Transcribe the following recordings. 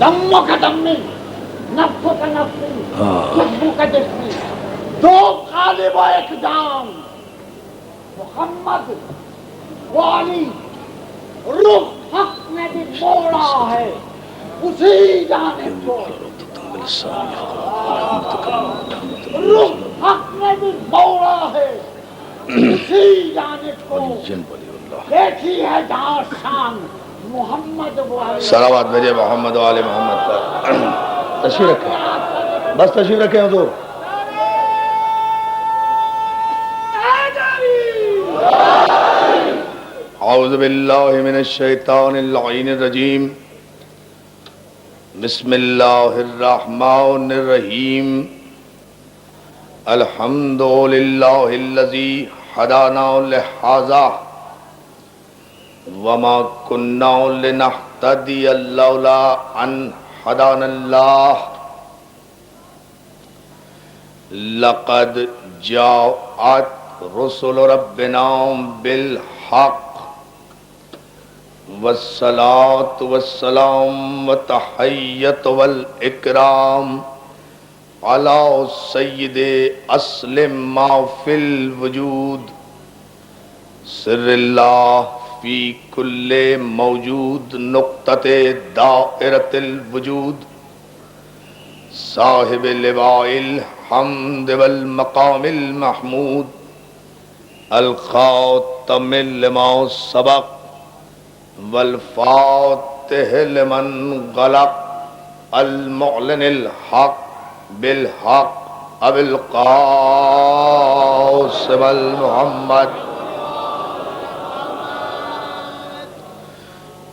دموں کا دمی، نفس کا نفسی، جسم کا جسمی، دو غالب و ایک جان، محمد و علی، رخ حق نے بھی موڑا ہے اسی جانب کو، رخ حق نے بھی موڑا ہے اسی جانب کو، دیکھی ہے جہاں شان محمد و علی۔ صلوات بھیجے محمد و آل محمد پر۔ تشریف رکھیں، بس تشریف رکھیں حضور۔ اعوذ باللہ من الشیطان اللعین الرجیم، بسم اللہ الرحمن الرحیم، الحمد للہ الذی ہدانا لہذا وما كنا لنهتدي لولا ان هدانا الله لقد جاءت رسل ربنا بالحق والصلاة والسلام والتحية والإكرام على سيد أصل ما في الوجود سر اللہ فی کل موجود نقطۃ دائرۃ الوجود صاحب لواء الحمد والمقام المحمود الخاتم لما سبق والفاتح لمن غلق المعلن الحق بالحق ابو القاسم المحمد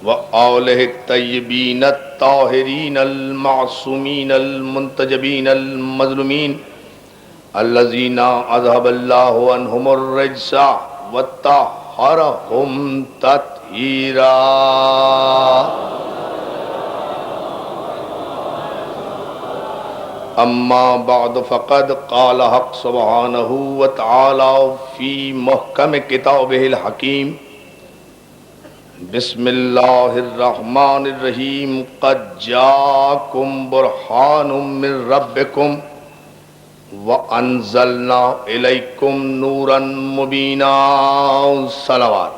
وآلہ الطیبین الطاہرین المعصومین المنتجبین المظلومین الذین اذهب اللہ عنہم الرجس وطہرہم تطہیرا۔ اما بعد فقد قال حق سبحانہ وتعالی فی محکم کتابہ الحکیم، بسم اللہ الرحمن الرحیم، قد جاءکم برہان من ربکم وانزلنا الیکم نورا مبینا۔ صلوات۔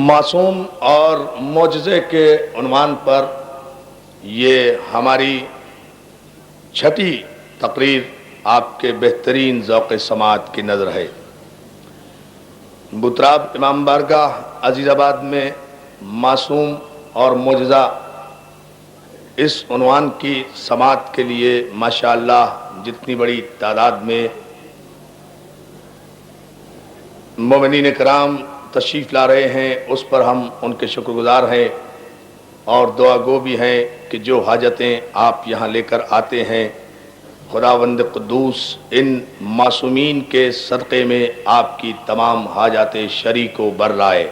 معصوم اور معجزے کے عنوان پر یہ ہماری چھٹی تقریر آپ کے بہترین ذوق سماعت کی نظر ہے۔ بتراب امام بارگاہ عزیز آباد میں معصوم اور معجزہ اس عنوان کی سماعت کے لیے ماشاءاللہ جتنی بڑی تعداد میں مومنین کرام تشریف لا رہے ہیں اس پر ہم ان کے شکر گزار ہیں اور دعا گو بھی ہیں کہ جو حاجتیں آپ یہاں لے کر آتے ہیں خداوند قدوس ان معصومین کے صدقے میں آپ کی تمام حاجات شرعی کو بر رائے۔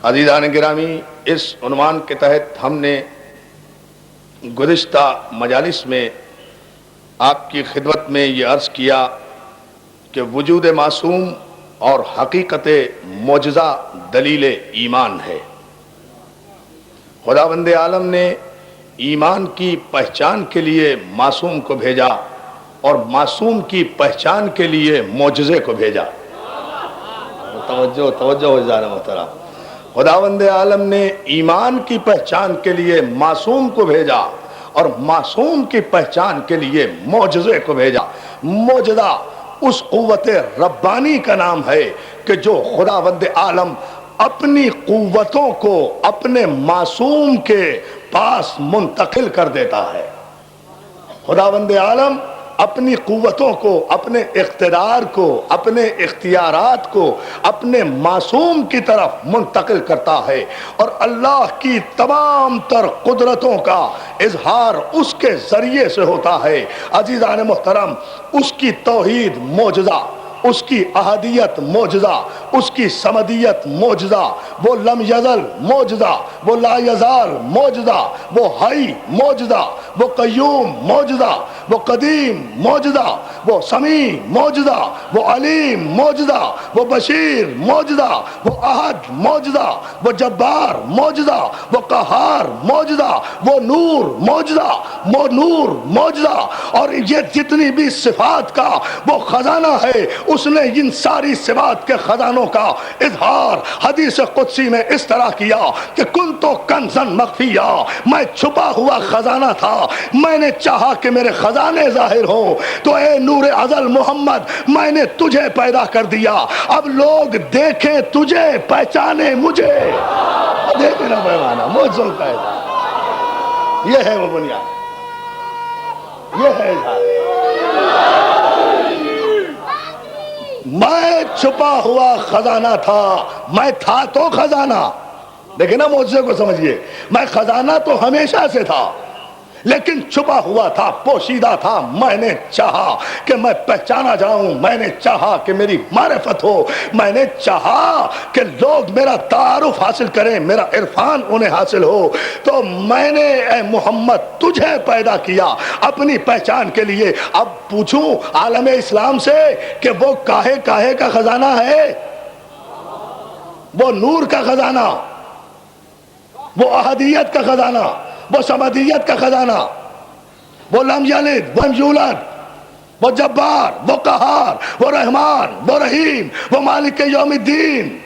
عزیزان گرامی، اس عنوان کے تحت ہم نے گزشتہ مجالس میں آپ کی خدمت میں یہ عرض کیا کہ وجود معصوم اور حقیقت معجزہ دلیل ایمان ہے۔ خداوند عالم نے ایمان کی پہچان کے لیے معصوم کو بھیجا اور معصوم کی پہچان کے لیے معجزے کو بھیجا۔ توجہ ہو جانا محترم، خداوند عالم نے ایمان کی پہچان کے لیے معصوم کو بھیجا اور معصوم کی پہچان کے لیے معجزے کو بھیجا۔ معجزہ اس قوت ربانی کا نام ہے کہ جو خداوند عالم اپنی قوتوں کو اپنے معصوم کے پاس منتقل کر دیتا ہے۔ خداوند عالم اپنی قوتوں کو، اپنے اقتدار کو، اپنے اختیارات کو اپنے معصوم کی طرف منتقل کرتا ہے اور اللہ کی تمام تر قدرتوں کا اظہار اس کے ذریعے سے ہوتا ہے۔ عزیزان محترم، اس کی توحید معجزہ، اس کی احدیت معجزہ، اس کی صمدیت معجزہ، وہ لم یزل معجزہ، وہ لا یزال معجزہ، وہ حی معجزہ، وہ قیوم موجودہ، وہ قدیم موجودہ، وہ سمیع موجودہ، وہ علیم موجودہ، وہ بشیر موجودہ، وہ احد موجودہ، وہ جبار موجودہ، وہ قہار موجودہ، وہ نور موجودہ، وہ نور موجودہ، اور یہ جتنی بھی صفات کا وہ خزانہ ہے، اس نے ان ساری صفات کے خزانوں کا اظہار حدیث قدسی میں اس طرح کیا کہ کنت کنزا مخفیا، میں چھپا ہوا خزانہ تھا، میں نے چاہا کہ میرے خزانے ظاہر ہوں، تو اے نور ازل محمد میں نے تجھے پیدا کر دیا، اب لوگ دیکھیں تجھے پہچانے مجھے۔ دیکھیں نا پیمانہ معجزوں کا اظہار، یہ ہے وہ بنیاد، یہ ہے اظہار۔ میں چھپا ہوا خزانہ تھا، میں تھا تو خزانہ، دیکھیں نا معجزے کو سمجھیے، میں خزانہ تو ہمیشہ سے تھا لیکن چھپا ہوا تھا، پوشیدہ تھا، میں نے چاہا کہ میں پہچانا جاؤں، میں نے چاہا کہ میری معرفت ہو، میں نے چاہا کہ لوگ میرا تعارف حاصل کریں، میرا عرفان انہیں حاصل ہو، تو میں نے اے محمد تجھے پیدا کیا اپنی پہچان کے لیے۔ اب پوچھوں عالم اسلام سے کہ وہ کاہے کاہے کا خزانہ ہے؟ وہ نور کا خزانہ، وہ احدیت کا خزانہ، وہ سمدیت کا خزانہ، وہ لم یلد ولم یولد، وہ جبار، وہ قہار، وہ رحمان، وہ رحیم، وہ مالک یوم الدین،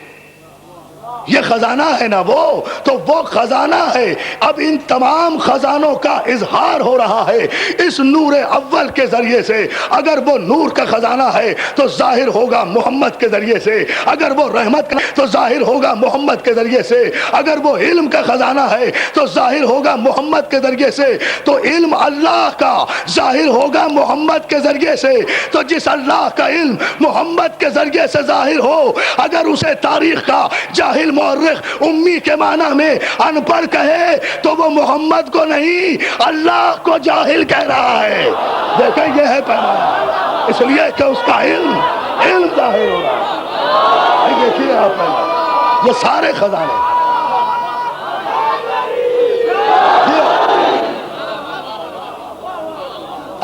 یہ خزانہ ہے نا وہ، تو وہ خزانہ ہے۔ اب ان تمام خزانوں کا اظہار ہو رہا ہے اس نور اول کے ذریعے سے۔ اگر وہ نور کا خزانہ ہے تو ظاہر ہوگا محمد کے ذریعے سے، اگر وہ رحمت کا تو ظاہر ہوگا محمد کے ذریعے سے، اگر وہ علم کا خزانہ ہے تو ظاہر ہوگا محمد کے ذریعے سے، تو علم اللہ کا ظاہر ہوگا محمد کے ذریعے سے۔ تو جس اللہ کا علم محمد کے ذریعے سے ظاہر ہو، اگر اسے تاریخ کا جاہل مورخ امی کے معنی میں ان پڑھ کہے تو وہ محمد کو نہیں اللہ کو جاہل کہہ رہا ہے۔ دیکھیں یہ ہے پیغام، اس لیے کہ اس کا علم ظاہر ہو رہا ہے۔ دیکھیے آپ پیغام، یہ سارے خزانے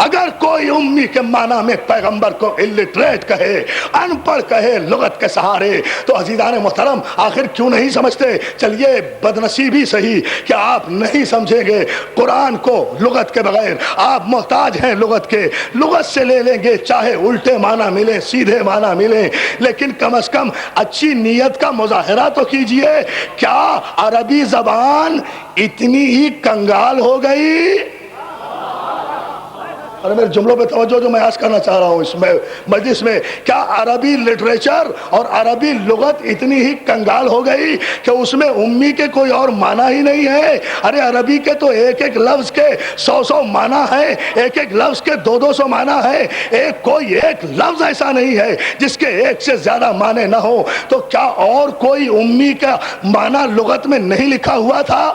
اگر کوئی امی کے معنی میں پیغمبر کو الٹریٹ کہے، ان پڑھ کہے لغت کے سہارے، تو عزیزان محترم آخر کیوں نہیں سمجھتے؟ چلیے بدنصیبی صحیح کہ آپ نہیں سمجھیں گے قرآن کو لغت کے بغیر، آپ محتاج ہیں لغت کے، لغت سے لے لیں گے چاہے الٹے معنی ملیں سیدھے معنی ملیں، لیکن کم از کم اچھی نیت کا مظاہرہ تو کیجئے۔ کیا عربی زبان اتنی ہی کنگال ہو گئی؟ اور میرے جملوں پہ توجہ جو میں عرض کرنا چاہ رہا ہوں اس میں مجلس میں، کیا عربی لٹریچر اور عربی لغت اتنی ہی کنگال ہو گئی کہ اس میں امی کے کوئی اور معنی ہی نہیں ہے؟ ارے عربی کے تو ایک ایک لفظ کے 100 معنی ہیں، ایک ایک لفظ کے 200 معنی ہیں، کوئی ایک لفظ ایسا نہیں ہے جس کے ایک سے زیادہ معنی نہ ہو۔ تو کیا اور کوئی امی کا معنی لغت میں نہیں لکھا ہوا تھا؟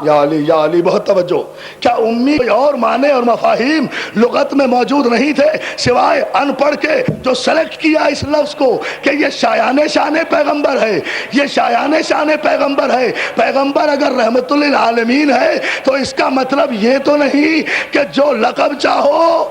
یا علی بہت توجہ، کیا امی اور معنی اور مفاہیم لغت میں موجود نہیں تھے سوائے ان پڑھ کے جو سلیکٹ کیا اس لفظ کو کہ یہ شایان شان پیغمبر ہے، یہ شایان شان پیغمبر ہے؟ پیغمبر اگر رحمت للعالمین ہے تو اس کا مطلب یہ تو نہیں کہ جو لقب چاہو،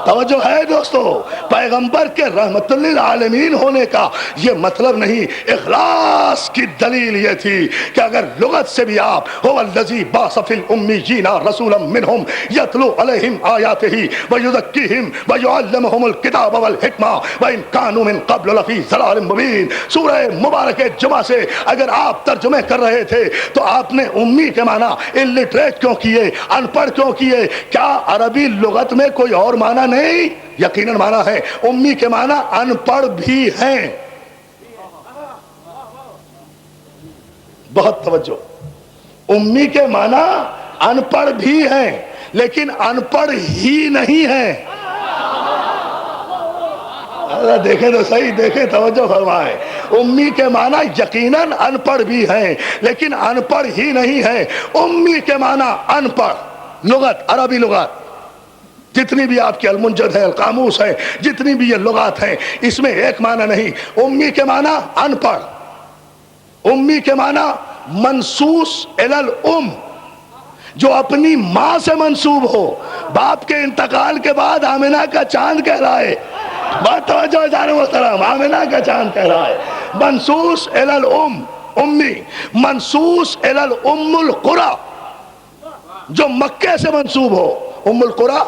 توجہ ہے دوستو، پیغمبر کے رحمت للعالمین ہونے کا یہ مطلب نہیں۔ اخلاص کی دلیل یہ تھی کہ اگر لغت سے بھی آپ هو الذی بعث فی الامیین رسولا منہم یتلو علیہم آیاتہ ویزکیہم ویعلمہم الکتاب والحکمہ وان کانوا من قبل لفی ضلال مبین، سورہ مبارک جمعہ سے اگر آپ ترجمے کر رہے تھے تو آپ نے امی کے معنی الٹریٹ کیوں کیے، ان پڑھ کیوں کیے؟ کیا عربی لغت میں کوئی اور معنی نہیں؟ یقیناً معنی ہے، امی کے معنی ان پڑھ بھی ہیں۔ بہت توجہ، امی کے معنی ان پڑھ بھی ہیں لیکن ان پڑھ ہی نہیں ہیں۔ دیکھیں تو صحیح، دیکھیں توجہ فرمائیں، امی کے معنی یقیناً ان پڑھ بھی ہیں لیکن ان پڑھ ہی نہیں ہیں۔ امی کے معنی ان پڑھ، لغت عربی لغت جتنی بھی آپ کی المنجد ہے، القاموس ہے، جتنی بھی یہ لغات ہیں، اس میں ایک معنی نہیں۔ امی کے معنی ان پڑھ، امی کے معنی منسوس الی الام، جو اپنی ماں سے منسوب ہو، باپ کے انتقال کے بعد آمنہ کا چاند کہلائے، بات توجہ جان محترم، آمنہ کا چاند کہلائے، منسوس الی الام، امی، منسوس الی الام القری، جو مکے سے منسوب ہو۔ ام القری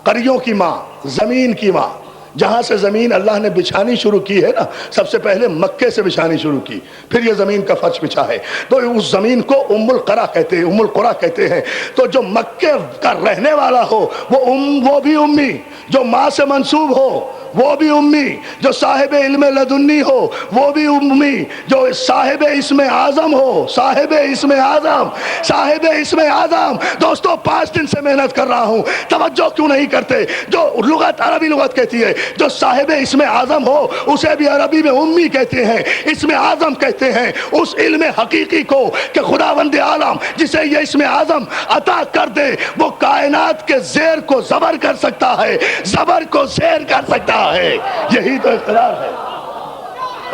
قریوں کی ماں، زمین کی ماں، جہاں سے زمین اللہ نے بچھانی شروع کی ہے نا، سب سے پہلے مکے سے بچھانی شروع کی، پھر یہ زمین کا فرش بچھا ہے، تو اس زمین کو ام القری کہتے ہیں، ام القری کہتے ہیں۔ تو جو مکے کا رہنے والا ہو وہ بھی امی، جو ماں سے منسوب ہو وہ بھی امی، جو صاحب علم لدنی ہو وہ بھی امی، جو صاحب اسم اعظم ہو، صاحب اسم اعظم، صاحب اسم اعظم۔ دوستو 5 دن سے محنت کر رہا ہوں، توجہ کیوں نہیں کرتے؟ جو لغت عربی لغت کہتی ہے جو صاحب اسم اعظم ہو اسے بھی عربی میں امی کہتے ہیں، اسم اعظم کہتے ہیں اس علم حقیقی کو کہ خداوند عالم جسے یہ اسم اعظم عطا کر دے وہ کائنات کے زیر کو زبر کر سکتا ہے، زبر کو زیر کر سکتا ہے۔ یہی تو اختیار ہے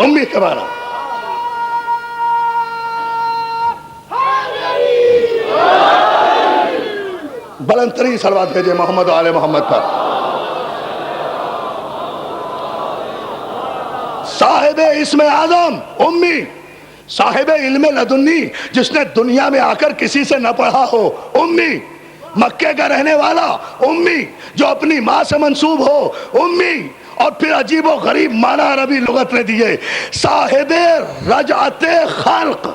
امی کے معنی۔ بلند ترین صلوات بھیجے محمد و آل محمد پر۔ صاحب اسم اعظم امی، صاحب علم لدنی جس نے دنیا میں آ کر کسی سے نہ پڑھا ہو امی، مکے کا رہنے والا امی، جو اپنی ماں سے منسوب ہو امی، اور پھر عجیب و غریب معنی عربی لغت نے دیے، صاحب رجعت خلق۔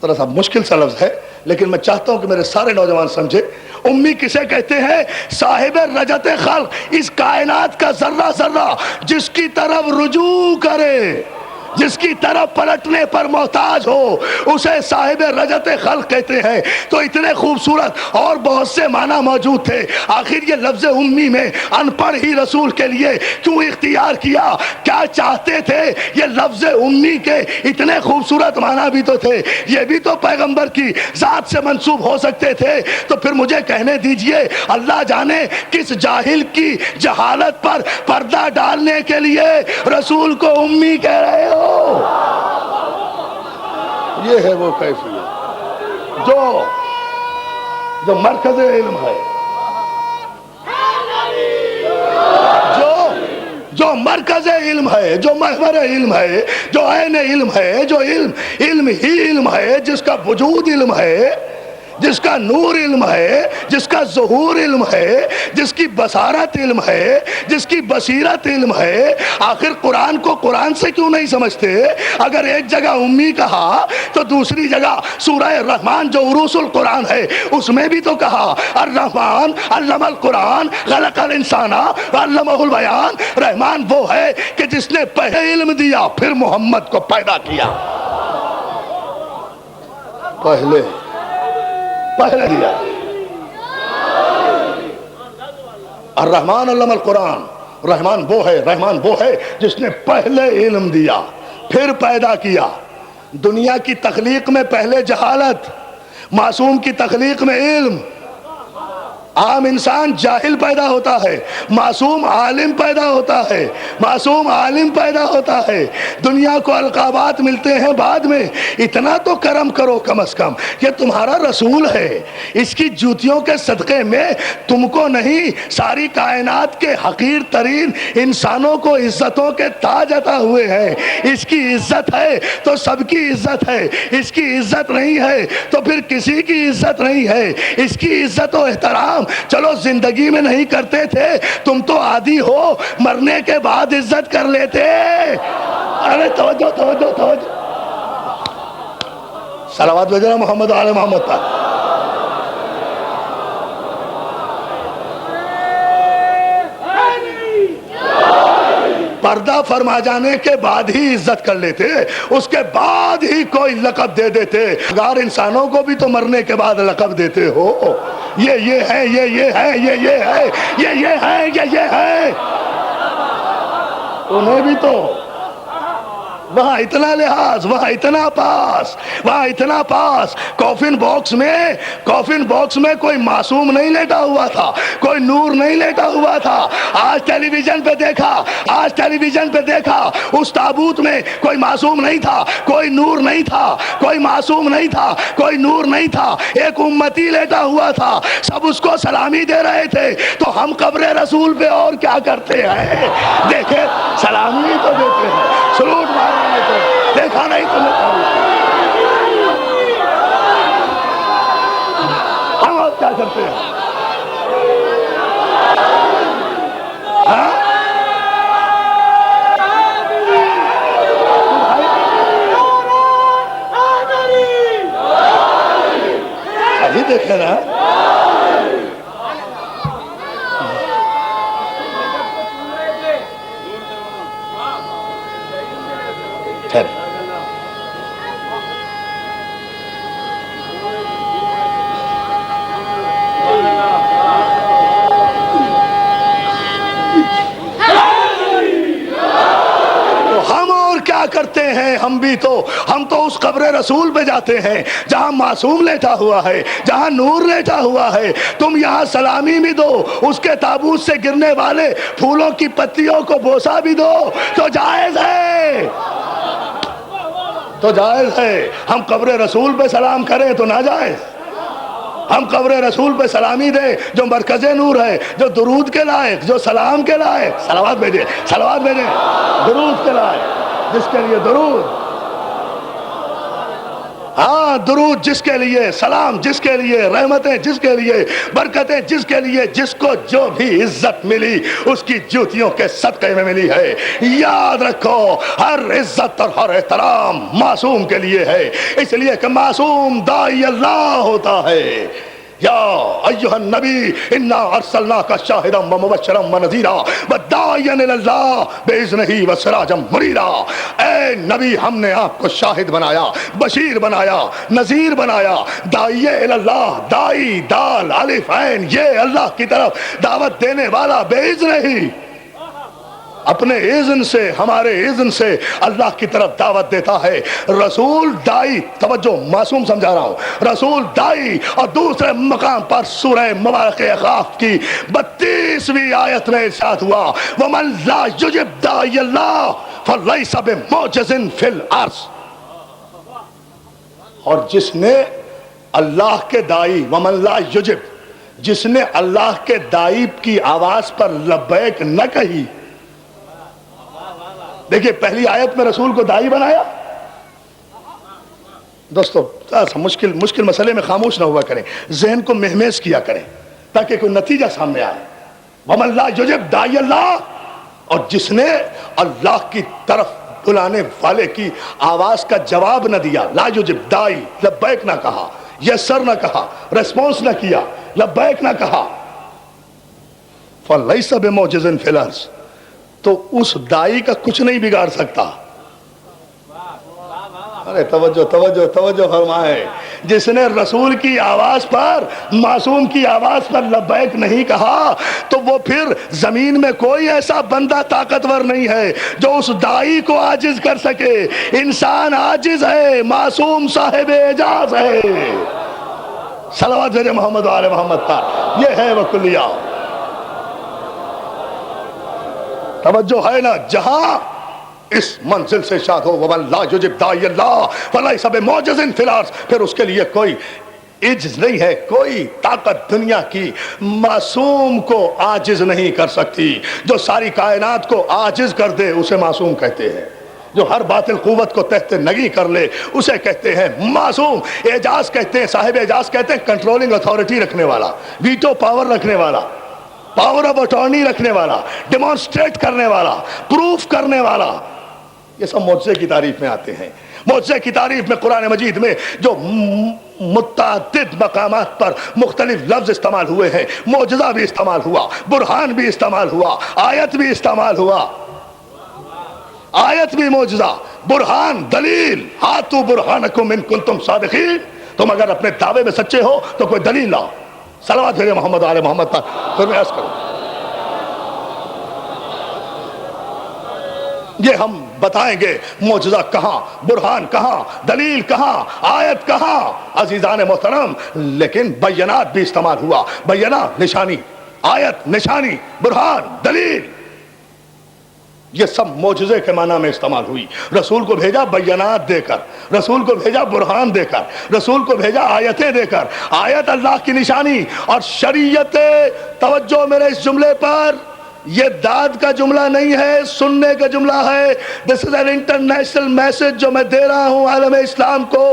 ذرا سا مشکل سا لفظ ہے لیکن میں چاہتا ہوں کہ میرے سارے نوجوان سمجھے، امی کسے کہتے ہیں؟ صاحب رجعت خلق، اس کائنات کا ذرہ ذرہ جس کی طرف رجوع کرے، جس کی طرف پلٹنے پر محتاج ہو اسے صاحب رجعت خلق کہتے ہیں۔ تو اتنے خوبصورت اور بہت سے معنی موجود تھے، آخر یہ لفظ امی میں ان پڑھ ہی رسول کے لیے کیوں اختیار کیا؟ کیا چاہتے تھے؟ یہ لفظ امی کے اتنے خوبصورت معنی بھی تو تھے، یہ بھی تو پیغمبر کی ذات سے منسوب ہو سکتے تھے۔ تو پھر مجھے کہنے دیجئے اللہ جانے کس جاہل کی جہالت پر پردہ ڈالنے کے لیے رسول کو امی کہہ رہے ہو۔ یہ ہے وہ کیفیت جو مرکز علم ہے، جو مرکز علم ہے، جو محور علم ہے، جو عین علم ہے، جو علم ہی علم ہے، جس کا وجود علم ہے، جس کا نور علم ہے، جس کا ظہور علم ہے، جس کی بصارت علم ہے، جس کی بصیرت علم ہے۔ آخر قرآن کو قرآن سے کیوں نہیں سمجھتے؟ اگر ایک جگہ امی کہا تو دوسری جگہ سورہ الرحمن جو عروس القرآن ہے اس میں بھی تو کہا الرحمن علم القرآن خلق الانسان علمہ البیان۔ رحمان وہ ہے کہ جس نے پہلے علم دیا پھر محمد کو پیدا کیا، پہلے دیا۔ الرحمن علم القرآن، رحمان وہ ہے جس نے پہلے علم دیا پھر پیدا کیا۔ دنیا کی تخلیق میں پہلے جہالت، معصوم کی تخلیق میں علم۔ عام انسان جاہل پیدا ہوتا ہے، معصوم عالم پیدا ہوتا ہے، معصوم عالم پیدا ہوتا ہے۔ دنیا کو القابات ملتے ہیں بعد میں۔ اتنا تو کرم کرو کم از کم، یہ تمہارا رسول ہے، اس کی جوتیوں کے صدقے میں تم کو نہیں ساری کائنات کے حقیر ترین انسانوں کو عزتوں کے تاج عطا ہوئے ہیں۔ اس کی عزت ہے تو سب کی عزت ہے، اس کی عزت نہیں ہے تو پھر کسی کی عزت نہیں ہے۔ اس کی عزت و احترام چلو زندگی میں نہیں کرتے تھے، تم تو عادی ہو مرنے کے بعد عزت کر لیتے۔ ارے توجہ توجہ توجہ، صلوات بھیجنا محمد و آل محمد پر۔ پردہ فرما جانے کے بعد ہی عزت کر لیتے، اس کے بعد ہی کوئی لقب دے دیتے۔ اگر انسانوں کو بھی تو مرنے کے بعد لقب دیتے ہو، یہ ہے، یہ ہے، یہ ہے، یہ ہے، یہ ہے، انہیں بھی تو وہاں اتنا لحاظ، وہاں اتنا پاس، وہاں اتنا پاس۔ کافن باکس میں کوئی معصوم نہیں لیٹا ہوا تھا، کوئی نور نہیں لیٹا ہوا تھا۔ آج ٹیلی ویژن پہ دیکھا اس تابوت میں کوئی معصوم نہیں تھا، کوئی نور نہیں تھا، کوئی معصوم نہیں تھا، کوئی نور نہیں تھا، ایک امتی لیٹا ہوا تھا، سب اس کو سلامی دے رہے تھے۔ تو ہم قبر رسول پہ اور کیا کرتے ہیں؟ دیکھے سلامی تو دیتے ہیں، سلوٹ مارنے تو دیکھا نہیں تمہیں، ہم اور کیا کرتے ہیں؟ ابھی دیکھے نا، کرتے ہیں ہم تو اس قبر رسول پہ جاتے ہیں جہاں معصوم لیٹا ہوا ہے، جہاں نور لیٹا ہوا ہے۔ تم یہاں سلامی بھی دو، اس کے تابوت سے گرنے والے پھولوں کی پتیوں کو بوسہ بھی دو تو جائز ہے، تو جائز ہے۔ ہم قبر رسول پہ سلام کریں تو ناجائز؟ ہم قبر رسول پہ سلامی دیں جو مرکز نور ہے، جو درود کے لائق، جو سلام کے لائق، صلوات بھیجیں، درود کے لائق، جس کے لیے درود، ہاں درود جس کے لیے، سلام جس کے لیے، رحمتیں جس کے لیے، برکتیں جس کے لیے، جس کو جو بھی عزت ملی اس کی جوتیوں کے صدقے میں ملی ہے۔ یاد رکھو ہر عزت اور ہر احترام معصوم کے لیے ہے، اس لیے کہ معصوم داعی اللہ ہوتا ہے۔ یا ایھا النبی انا ارسلناک شاہدا ومبشرا ونذیرا وداعیا الی اللہ باذنہ وسراجا منیرا۔ اے نبی، ہم نے آپ کو شاہد بنایا، بشیر بنایا، نذیر بنایا، داعی الی اللہ، داعی دال الف عین، یہ اللہ کی طرف دعوت دینے والا باذنہ، اپنے اذن سے، ہمارے اذن سے اللہ کی طرف دعوت دیتا ہے۔ رسول دائی، توجہ معصوم سمجھا رہا ہوں، رسول دائی۔ اور دوسرے مقام پر سورہ مبارک احقاف کی 32ویں آیت میں ارشاد ہوا وَمَن لَا يُجِبْ دَاعِيَ اللَّهِ فَلَيْسَ بِمُعْجِزٍ فِي الْأَرْضِ۔ اور جس نے اللہ کے دائی، وَمَن لَا يُجِبْ، جس نے اللہ کے دائی کی آواز پر لبیک نہ کہی۔ دیکھیے پہلی آیت میں رسول کو داعی بنایا۔ دوستو مشکل مسئلے میں خاموش نہ ہوا کریں، ذہن کو مہمیز کیا کریں تاکہ کوئی نتیجہ سامنے آئے۔ وَمَن لَا يُجِبْ دَاعِيَ اللَّهِ، اور جس نے اللہ کی طرف بلانے والے کی آواز کا جواب نہ دیا، لا یجب، داعی لبیک نہ کہا، یسر نہ کہا، ریسپونس نہ کیا، لبیک نہ کہا، فَلَيْسَ بِمُعْجِزٍ فِي الْأَرْضِ، تو اس دائی کا کچھ نہیں بگاڑ سکتا۔ ارے توجہ فرمائے، جس نے رسول کی آواز پر، معصوم کی آواز پر لبیک نہیں کہا، تو وہ پھر زمین میں کوئی ایسا بندہ طاقتور نہیں ہے جو اس دائی کو عاجز کر سکے۔ انسان عاجز ہے، معصوم صاحب اعجاز ہے۔ صلوات بھیجے محمد و آل محمد پر، یہ ہے وہ کلیہ۔ توجہ ہے نا، جہاں اس منزل سے شاد ہو وَمَن لَا يُجِبْ دَاعِيَ اللَّهِ فَلَيْسَ بِمُعْجِزٍ فِي الْأَرْضِ، پھر اس کے لیے کوئی عجز نہیں ہے، کوئی طاقت دنیا کی معصوم کو عاجز نہیں کر سکتی۔ جو ساری کائنات کو عاجز کر دے اسے معصوم کہتے ہیں، جو ہر باطل قوت کو تحت نگی کر لے اسے کہتے ہیں معصوم۔ اعجاز کہتے ہیں، صاحب اعجاز کہتے ہیں کنٹرولنگ اتھارٹی رکھنے والا، ویٹو پاور رکھنے والا، پاور آف اٹارنی رکھنے والا، ڈیمانسٹریٹ کرنے والا، پروف کرنے والا۔ یہ سب معجزے کی تعریف میں آتے ہیں۔ معجزے کی تعریف میں قرآن مجید میں جو متعدد مقامات پر مختلف لفظ استعمال ہوئے ہیں، معجزہ بھی استعمال ہوا، برہان بھی استعمال ہوا، آیت بھی استعمال ہوا۔ آیت بھی معجزہ، برہان دلیل، ہاتھو برہانکم ان کنتم صادقین، تم اگر اپنے دعوے میں سچے ہو تو کوئی دلیل لاؤ۔ صلوات بھیجے محمد و آل محمد پر، پھر میں عرض کروں، یہ ہم بتائیں گے معجزہ کہاں، برہان کہاں، دلیل کہاں، آیت کہاں عزیزان محترم. لیکن بینات بھی استعمال ہوا. بینات نشانی، آیت نشانی، برہان دلیل، یہ سب معجزے کے معنی میں استعمال ہوئی. رسول کو بھیجا بینات دے کر، رسول کو بھیجا برہان دے کر، رسول کو بھیجا آیتیں دے کر. آیت اللہ کی نشانی اور شریعت. توجہ میرے اس جملے پر، یہ داد کا جملہ نہیں ہے، سننے کا جملہ ہے. دس از این انٹرنیشنل میسج جو میں دے رہا ہوں عالم اسلام کو.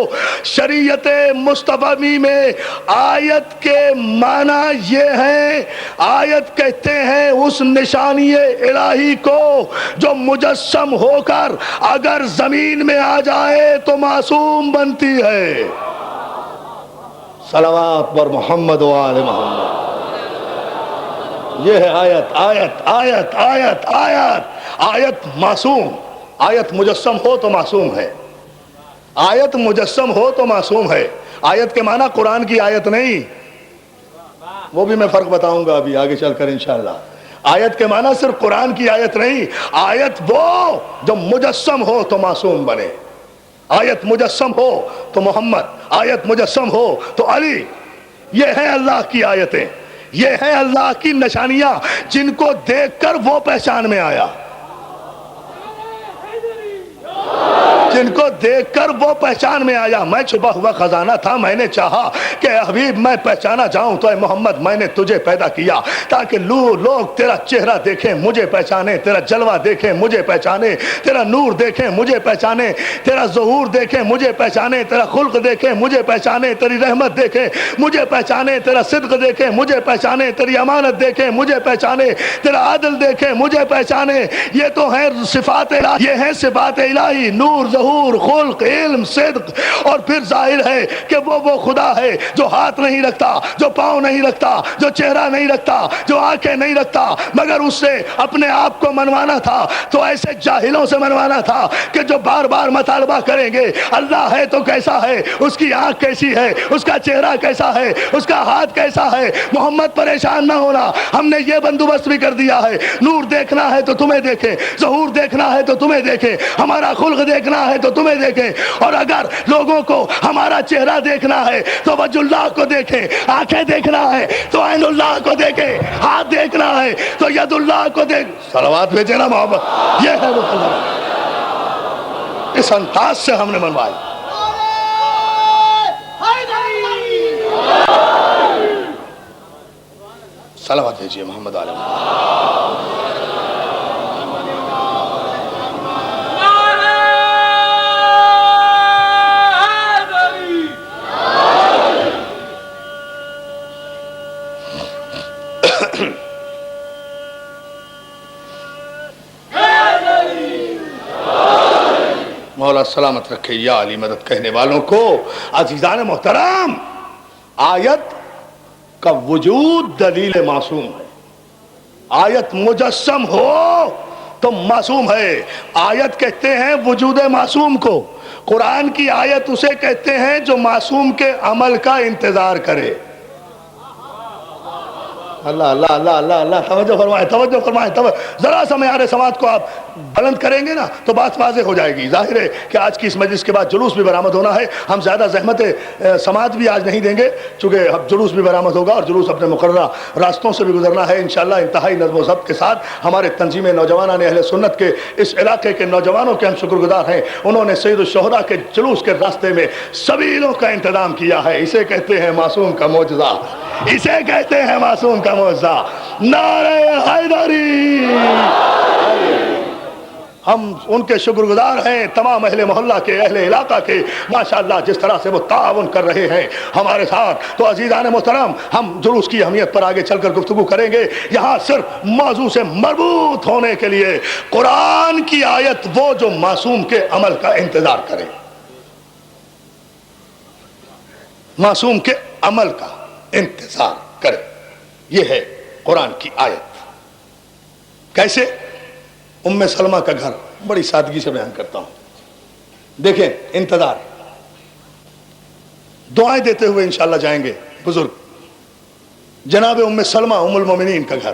شریعت مصطفی میں آیت کے معنی یہ ہیں، آیت کہتے ہیں اس نشانی الہی کو جو مجسم ہو کر اگر زمین میں آ جائے تو معصوم بنتی ہے. صلوات پر محمد و آل محمد. یہ ہے آیت، آیت آیت آیت آیت. آیت معصوم، آیت مجسم ہو تو معصوم ہے، آیت مجسم ہو تو معصوم ہے. آیت کے معنی قرآن کی آیت نہیں، وہ بھی میں فرق بتاؤں گا ابھی آگے چل کر انشاءاللہ. آیت کے معنی صرف قرآن کی آیت نہیں، آیت وہ جو مجسم ہو تو معصوم بنے. آیت مجسم ہو تو محمد، آیت مجسم ہو تو علی. یہ ہیں اللہ کی آیتیں، یہ ہیں اللہ کی نشانیاں جن کو دیکھ کر وہ پہچان میں آیا، جن کو دیکھ کر وہ پہچان میں آیا. میں چھپا ہوا خزانہ تھا، میں نے چاہا کہ حبیب میں پہچانا جاؤں تو اے محمد میں نے تجھے پیدا کیا تاکہ لوگ تیرا چہرہ دیکھیں مجھے پہچانے، تیرا جلوہ دیکھیں مجھے پہچانے، تیرا نور دیکھیں مجھے پہچانے، تیرا ظہور دیکھیں مجھے پہچانے، تیرا خلق دیکھیں مجھے پہچانے، تیری رحمت دیکھیں مجھے پہچانے، تیرا صدق دیکھیں مجھے پہچانے، تیری امانت دیکھیں مجھے پہچانے، تیرا عدل دیکھیں مجھے پہچانے. یہ تو ہیں صفات الہی، یہ ہیں صفات الہی، نور، ظہور، خلق، علم، صدق. اور پھر ظاہر ہے کہ وہ خدا ہے جو ہاتھ نہیں رکھتا، جو پاؤں نہیں رکھتا، جو چہرہ نہیں رکھتا، جو آنکھیں نہیں رکھتا، مگر اس سے اپنے آپ کو منوانا تھا تو ایسے جاہلوں سے منوانا تھا کہ جو بار بار مطالبہ کریں گے اللہ ہے تو کیسا ہے، اس کی آنکھ کیسی ہے، اس کا چہرہ کیسا ہے، اس کا ہاتھ کیسا ہے. محمد پریشان نہ ہونا، ہم نے یہ بندوبست بھی کر دیا ہے. نور دیکھنا ہے تو تمہیں دیکھے، ظہور دیکھنا ہے تو تمہیں دیکھے، ہمارا خلق دیکھنا ہے تو تمہیں دیکھے. اور اگر لوگوں کو ہمارا چہرہ دیکھنا ہے تو وجہ اللہ کو دیکھے، آنکھیں دیکھنا ہے تو عین اللہ کو دیکھے، ہاتھ دیکھنا ہے تو ید اللہ کو دیکھ. صلوات بھیجے نا محمد. یہ ہے وہ اللہ، اس انداز سے ہم نے منوائی. صلوات بھیجیے محمد علیہ وسلم. مولا سلامت رکھے یا علی مدد کہنے والوں کو. عزیزان محترم، آیت کا وجود دلیل معصوم ہے. آیت مجسم ہو تو معصوم ہے. آیت کہتے ہیں وجود معصوم کو. قرآن کی آیت اسے کہتے ہیں جو معصوم کے عمل کا انتظار کرے. اللہ اللہ اللہ اللہ اللہ. توجہ فرمائیں، توجہ فرمائیں. ذرا سا معیار سماعت کو آپ بلند کریں گے نا تو بات واضح ہو جائے گی. ظاہر ہے کہ آج کی اس مجلس کے بعد جلوس بھی برآمد ہونا ہے. ہم زیادہ زحمت سماعت بھی آج نہیں دیں گے چونکہ اب جلوس بھی برآمد ہوگا اور جلوس اپنے مقررہ راستوں سے بھی گزرنا ہے انشاءاللہ. انتہائی نظم و ضبط کے ساتھ ہمارے تنظیم نوجوانان اہل سنت کے اس علاقے کے نوجوانوں کے ہم شکر گزار ہیں. انہوں نے سید الشہداء کے جلوس کے راستے میں سبیلوں کا انتظام کیا ہے. اسے کہتے ہیں معصوم کا معجزہ، اسے کہتے ہیں معصوم کا معجزہ. نعرہ حیدری. ہم ان کے شکر گزار ہیں، تمام اہل محلہ کے، اہل علاقہ کے. ماشاءاللہ جس طرح سے وہ تعاون کر رہے ہیں ہمارے ساتھ. تو عزیزان محترم، ہم جلوس کی اہمیت پر آگے چل کر گفتگو کریں گے. یہاں صرف موضوع سے مربوط ہونے کے لیے قرآن کی آیت وہ جو معصوم کے عمل کا انتظار کرے، معصوم کے عمل کا انتظار کرے، یہ ہے قرآن کی آیت. کیسے؟ ام سلمہ کا گھر، بڑی سادگی سے بیان کرتا ہوں. دیکھیں انتظار، دعائیں دیتے ہوئے انشاءاللہ جائیں گے بزرگ. جناب ام سلمہ ام المومنین کا گھر،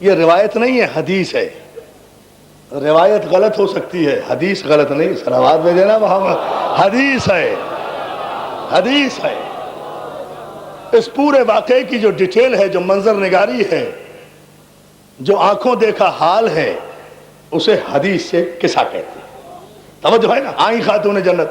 یہ روایت نہیں ہے، حدیث ہے. روایت غلط ہو سکتی ہے، حدیث غلط نہیں. سلوات بھیجے نا محمد. حدیث ہے، حدیث ہے. اس پورے واقعے کی جو ڈیٹیل ہے، جو منظر نگاری ہے، جو آنکھوں دیکھا حال ہے، اسے حدیث سے قصہ کہتے ہیں. توجہ ہے نا. آئیں خاتون جنت،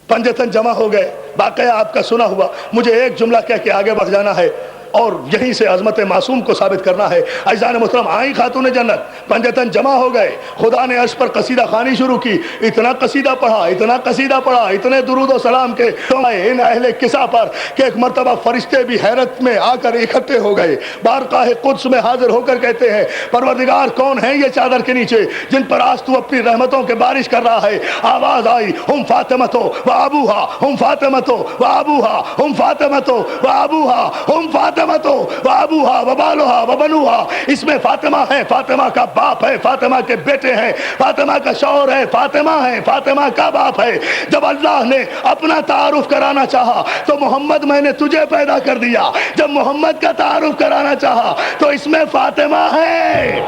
پنجتن جمع ہو گئے. واقعہ آپ کا سنا ہوا. مجھے ایک جملہ کہہ کے آگے بڑھ جانا ہے اور یہیں سے عظمت معصوم کو ثابت کرنا ہے. عزیزان محترم، آئیں خاتون جنت، پنجتن جمع ہو گئے. خدا نے اس پر قصیدہ خوانی شروع کی. اتنا قصیدہ پڑھا، اتنا قصیدہ پڑھا، اتنے درود و سلام کے ان اہل قصہ پر کہ ایک مرتبہ فرشتے بھی حیرت میں آ کر اکٹھے ہو گئے. بارگاہ قدس میں حاضر ہو کر کہتے ہیں، پروردگار کون ہے یہ چادر کے نیچے جن پر آج تو اپنی رحمتوں کے بارش کر رہا ہے؟ آواز آئی، ہم فاطمہ و ابوہا، ہم فاطمہ و ابوہا، ہم فاطمہ و ابوہا، ہم فاطمہ و ابوہا و بالوہا و بنوہا. اس میں فاطمہ ہے، فاطمہ کا باپ ہے، فاطمہ کے بیٹے ہیں، فاطمہ کا شوہر ہے، فاطمہ ہے، فاطمہ کا باپ ہے. جب اللہ نے اپنا تعارف کرانا چاہا تو محمد میں نے تجھے پیدا کر دیا. جب محمد کا تعارف کرانا چاہا تو اس میں فاطمہ ہے.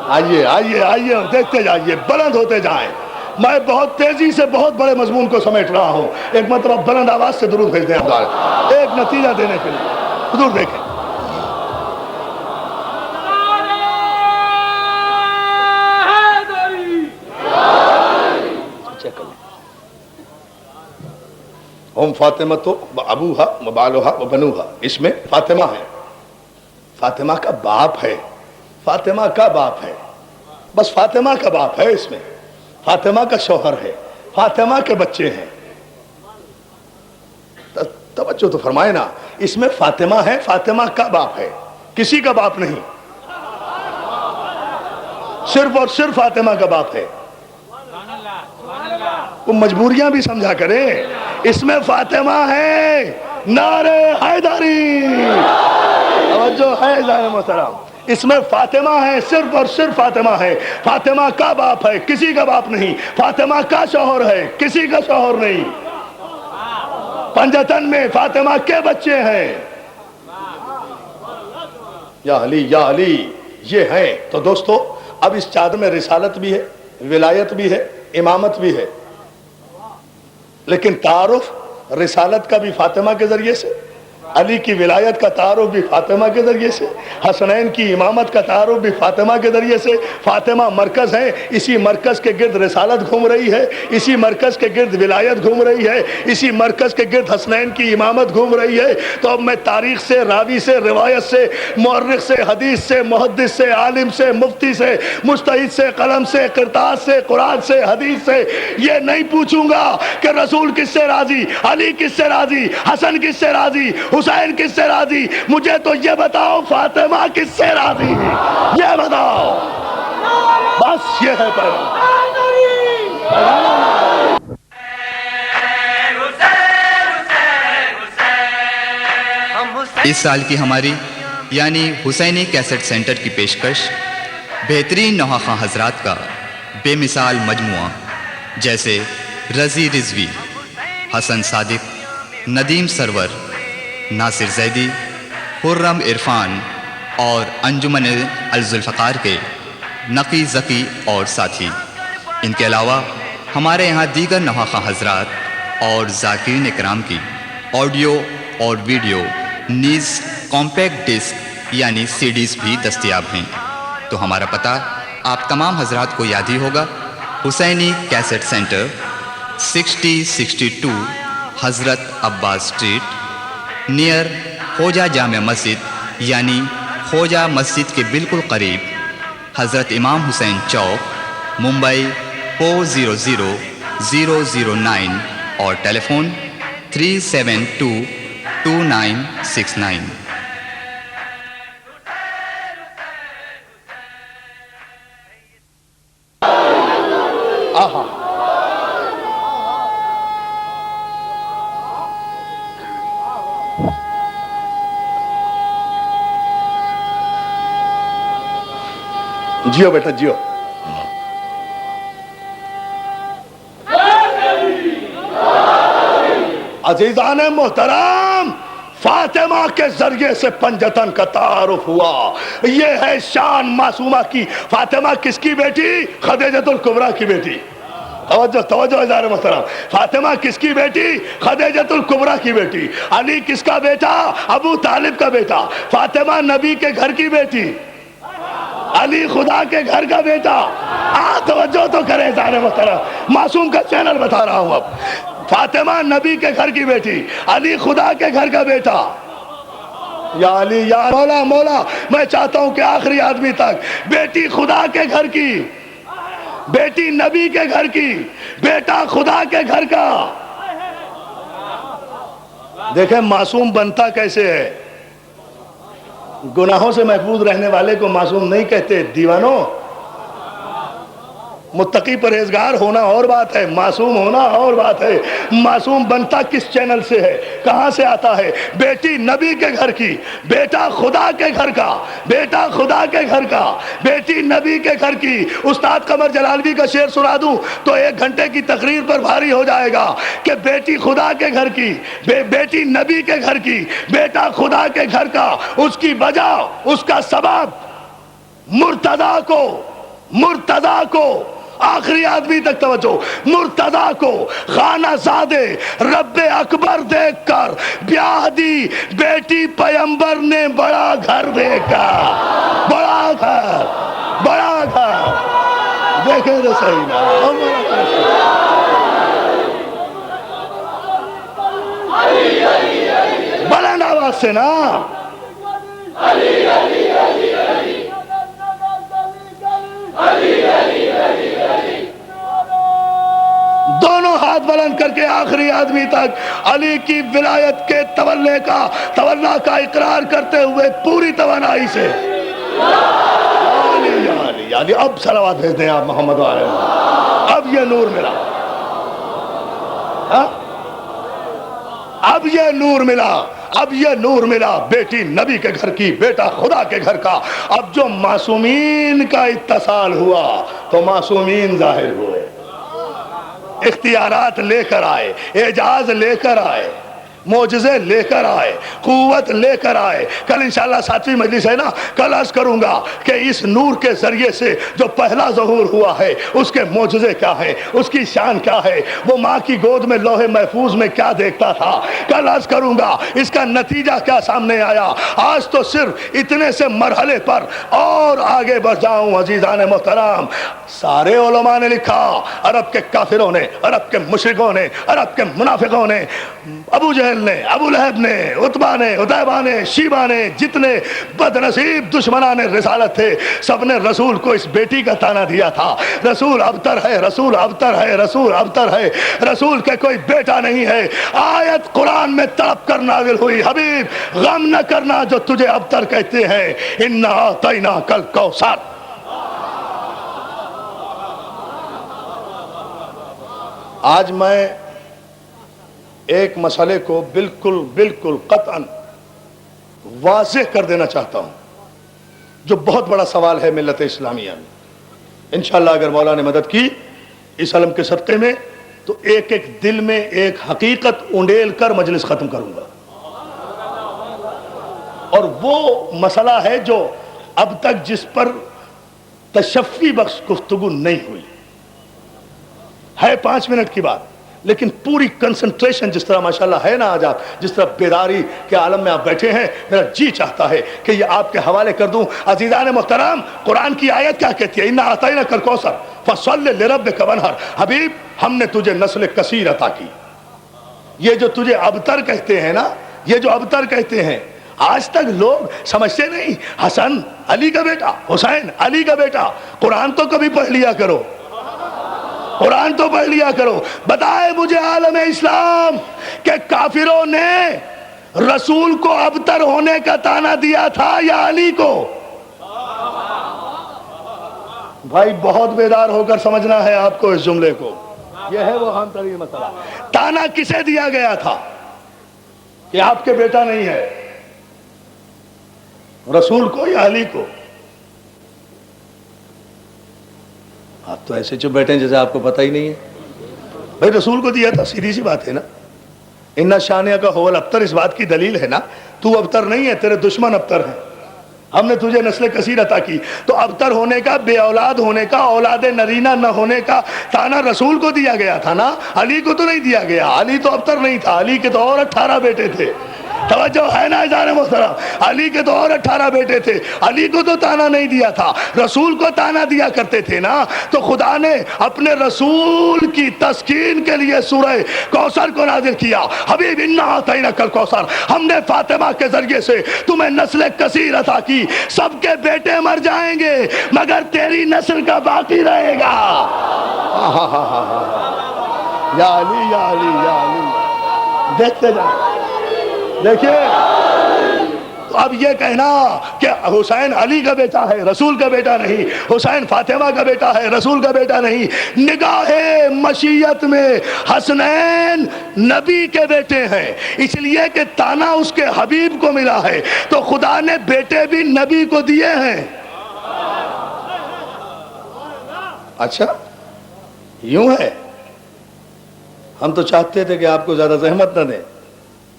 آئیے آئیے آئیے، دیکھتے جائیے، بلند ہوتے جائیں. میں بہت تیزی سے بہت بڑے مضمون کو سمیٹ رہا ہوں. ایک مرتبہ بلند آواز سے درود بھیج دیں آپ، ایک نتیجہ دینے کے لیے. حضور دیکھیں، ہم فاطمہ تو ابوہا و بالوہا و بنوہا. اس میں فاطمہ ہے، فاطمہ کا باپ ہے، فاطمہ کا باپ ہے، بس فاطمہ کا باپ ہے. اس میں فاطمہ کا شوہر ہے، فاطمہ کے بچے ہیں. توجہ تو فرمائے نا. اس میں فاطمہ ہے، فاطمہ کا باپ ہے، کسی کا باپ نہیں، صرف اور صرف فاطمہ کا باپ ہے. وہ مجبوریاں بھی سمجھا کرے. اس میں فاطمہ ہے. نعرہ حیدری. توجہ ہے ذرا محترم. اس میں فاطمہ ہے، صرف اور صرف فاطمہ ہے. فاطمہ کا باپ ہے، کسی کا باپ نہیں. فاطمہ کا شوہر ہے، کسی کا شوہر نہیں. پنجتن میں فاطمہ کے بچے ہیں. یا علی یا علی یہ ہیں. تو دوستو، اب اس چادر میں رسالت بھی ہے، ولایت بھی ہے، امامت بھی ہے، لیکن تعارف رسالت کا بھی فاطمہ کے ذریعے سے، علی کی ولایت کا تعارف بھی فاطمہ کے ذریعے سے، حسنین کی امامت کا تعارف بھی فاطمہ کے ذریعے سے. فاطمہ مرکز ہے، اسی مرکز کے گرد رسالت گھوم رہی ہے، اسی مرکز کے گرد ولایت گھوم رہی ہے، اسی مرکز کے گرد حسنین کی امامت گھوم رہی ہے. تو اب میں تاریخ سے، راوی سے، روایت سے، مورخ سے، حدیث سے، محدث سے، عالم سے، مفتی سے، مجتہد سے، قلم سے، قرطاس سے، قرآن سے، حدیث سے یہ نہیں پوچھوں گا کہ رسول کس سے راضی، علی کس سے راضی، حسن کس سے راضی، حسین کس سے راضی. مجھے تو یہ بتاؤ فاطمہ کس سے راضی، یہ بتاؤ. بس یہ ہے پیغام. اس سال کی ہماری یعنی حسینی کیسٹ سینٹر کی پیشکش بہترین نوحہ حضرات کا بے مثال مجموعہ جیسے رضی رضوی، حسن صادق، ندیم سرور، ناصر زیدی، خرم عرفان اور انجمن الذوالفقار کے نقی ذکی اور ساتھی. ان کے علاوہ ہمارے یہاں دیگر نوحہ حضرات اور ذاکرین اکرام کی آڈیو اور ویڈیو نیز کمپیکٹ ڈسک یعنی CDs بھی دستیاب ہیں. تو ہمارا پتہ آپ تمام حضرات کو یاد ہی ہوگا. حسینی کیسٹ سینٹر، 6062 حضرت عباس اسٹریٹ، نیئر خوجہ جامع مسجد یعنی خوجہ مسجد کے بالکل قریب، حضرت امام حسین چوک، ممبئی 400009 اور ٹیلی فون 3722969. جیو بیٹا جیو. عزیزان محترم، فاطمہ کے ذریعے سے پنجتن کا تعارف ہوا. یہ ہے شان معصومہ کی. فاطمہ کس کی بیٹی؟ خدیجۃ الکبریٰ کی بیٹی. توجہ توجہ ازار محترم. فاطمہ کس کی بیٹی؟ خدیجۃ الکبریٰ کی بیٹی. علی کس کا بیٹا؟ ابو طالب کا بیٹا. فاطمہ نبی کے گھر کی بیٹی، علی خدا کے گھر کا بیٹا. توجہ تو کریں ازار محترم، معصوم کا چینل بتا رہا ہوں. اب فاطمہ نبی کے گھر کی بیٹی، علی خدا کے گھر کا بیٹا. یا علی یا مولا مولا، میں چاہتا ہوں کہ آخری آدمی تک بیٹی خدا کے گھر کی، بیٹی نبی کے گھر کی، بیٹا خدا کے گھر کا. دیکھیں معصوم بنتا کیسے ہے. گناہوں سے محفوظ رہنے والے کو معصوم نہیں کہتے دیوانوں. متقی پرہیزگار ہونا اور بات ہے، معصوم ہونا اور بات ہے. معصوم بنتا کس چینل سے ہے، کہاں سے آتا ہے؟ بیٹی نبی کے گھر کی، بیٹا خدا کے گھر کا، بیٹا خدا کے گھر کا، بیٹی نبی کے گھر کی. استاد قمر جلالوی کا شعر سنا دوں تو 1 گھنٹے کی تقریر پر بھاری ہو جائے گا کہ بیٹی خدا کے گھر کی، بیٹی نبی کے گھر کی، بیٹا خدا کے گھر کا. اس کی وجہ، اس کا سبب مرتضیٰ کو آخری آدمی تک توجہ، مرتضیٰ کو خانہ زادے رب اکبر دیکھ کر بیاہ دی بیٹی پیمبر نے. بڑا گھر دیکھا، بڑا گھر، بڑا گھر. دیکھیں تو صحیح نا، بلند آواز سے نا. دونوں ہاتھ بلند کر کے آخری آدمی تک علی کی ولایت کے تولا کا اقرار کرتے ہوئے پوری توانائی سے. علی اب صلوات بھیج دیں آپ محمد علیہ وسلم. اب یہ نور ملا، اب یہ نور ملا، اب یہ نور ملا. بیٹی نبی کے گھر کی، بیٹا خدا کے گھر کا. اب جو معصومین کا اتصال ہوا تو معصومین ظاہر ہوئے، اختیارات لے کر آئے، اعجاز لے کر آئے، معجزے لے کر آئے، قوت لے کر آئے. کل انشاءاللہ 7ویں مجلس ہے نا، کل عرض کروں گا کہ اس نور کے ذریعے سے جو پہلا ظہور ہوا ہے اس کے معجزے کیا ہیں، اس کی شان کیا ہے، وہ ماں کی گود میں لوح محفوظ میں کیا دیکھتا تھا. کل عرض کروں گا اس کا نتیجہ کیا سامنے آیا. آج تو صرف اتنے سے مرحلے پر اور آگے بڑھ جاؤں. عزیزان محترم، سارے علماء نے لکھا، عرب کے کافروں نے، عرب کے مشرکوں نے، عرب کے منافقوں نے، ابو جہل نے، ابو لہب نے، عتبہ نے، عتیبہ نے، شیبہ نے، جتنے بدنصیب دشمنان رسالت تھے، سب نے رسول کو اس بیٹی کا تانا دیا تھا. رسول ابتر ہے، رسول ابتر ہے، رسول ابتر ہے، رسول کے کوئی بیٹا نہیں ہے. آیت قرآن میں تڑپ کر نازل ہوئی، حبیب غم نہ کرنا جو تجھے ابتر کہتے ہیں، انا اعطیناک الکوثر. آج میں ایک مسئلے کو بالکل قطعاً واضح کر دینا چاہتا ہوں، جو بہت بڑا سوال ہے ملت اسلامیہ میں. انشاءاللہ اگر مولا نے مدد کی اس علم کے صدقے میں تو ایک ایک دل میں ایک حقیقت اونڈیل کر مجلس ختم کروں گا. اور وہ مسئلہ ہے جو اب تک جس پر تشفی بخش گفتگو نہیں ہوئی ہے. 5 منٹ کی بات، لیکن پوری کنسنٹریشن جس طرح ماشاءاللہ ہے نا آج آپ جس طرح بیداری کے عالم میں آپ بیٹھے ہیں، میرا جی چاہتا ہے کہ یہ آپ کے حوالے کر دوں. عزیزان محترم، قرآن کی آیت کیا کہتی ہے؟ اِنَّا أَعْطَيْنَاكَ الْكَوْثَرَ فَصَلِّ لِرَبِّكَ وَانْحَرْ. حبیب ہم نے تجھے نسل کثیر عطا کی. یہ جو تجھے ابتر کہتے ہیں نا، یہ جو ابتر کہتے ہیں، آج تک لوگ سمجھتے نہیں حسن علی کا بیٹا، حسین علی کا بیٹا. قرآن تو کبھی پڑھ لیا کرو، قرآن تو پڑھ لیا کرو. بتائے مجھے عالم اسلام کہ کافروں نے رسول کو ابتر ہونے کا تانا دیا تھا یا علی کو؟ بھائی بہت بیدار ہو کر سمجھنا ہے آپ کو اس جملے کو. یہ ہے وہ اہم ترین مسئلہ. تانا کسے دیا گیا تھا کہ آپ کے بیٹا نہیں ہے؟ رسول کو یا علی کو؟ آپ تو ایسے چپ بیٹھے ہیں جیسے آپ کو پتہ ہی نہیں ہے. بھائی رسول کو دیا تھا، سیدھی سی بات ہے نا. ان شانیہ کا ہول ابتر اس بات کی دلیل ہے نا، تو ابتر نہیں ہے، تیرے دشمن ابتر ہیں. ہم نے تجھے نسل کثیر عطا کی. تو ابتر ہونے کا، بے اولاد ہونے کا، اولاد نرینہ نہ ہونے کا تانا رسول کو دیا گیا تھا نا، علی کو تو نہیں دیا گیا. علی تو ابتر نہیں تھا، علی کے تو اور 18 بیٹے تھے. توجہ ہے نا اذان محترم؟ علی کے تو اور 18 بیٹے تھے. علی کو تو تانا نہیں دیا تھا، رسول کو تانا دیا کرتے تھے نا. تو خدا نے اپنے رسول کی تسکین کے لیے سورہ کوثر کو نازل کیا. حبیب انا اعطیناک الکوثر، ہم نے فاطمہ کے ذریعے سے تمہیں نسل کثیر عطا کی. سب کے بیٹے مر جائیں گے مگر تیری نسل کا باقی رہے گا. یا علی یا علی یا علی. دیکھتے جائیں. دیکھیے اب یہ کہنا کہ حسین علی کا بیٹا ہے، رسول کا بیٹا نہیں، حسین فاطمہ کا بیٹا ہے، رسول کا بیٹا نہیں. نگاہ مشیت میں حسنین نبی کے بیٹے ہیں، اس لیے کہ تانا اس کے حبیب کو ملا ہے، تو خدا نے بیٹے بھی نبی کو دیے ہیں. اچھا یوں ہے. ہم تو چاہتے تھے کہ آپ کو زیادہ زحمت نہ دیں،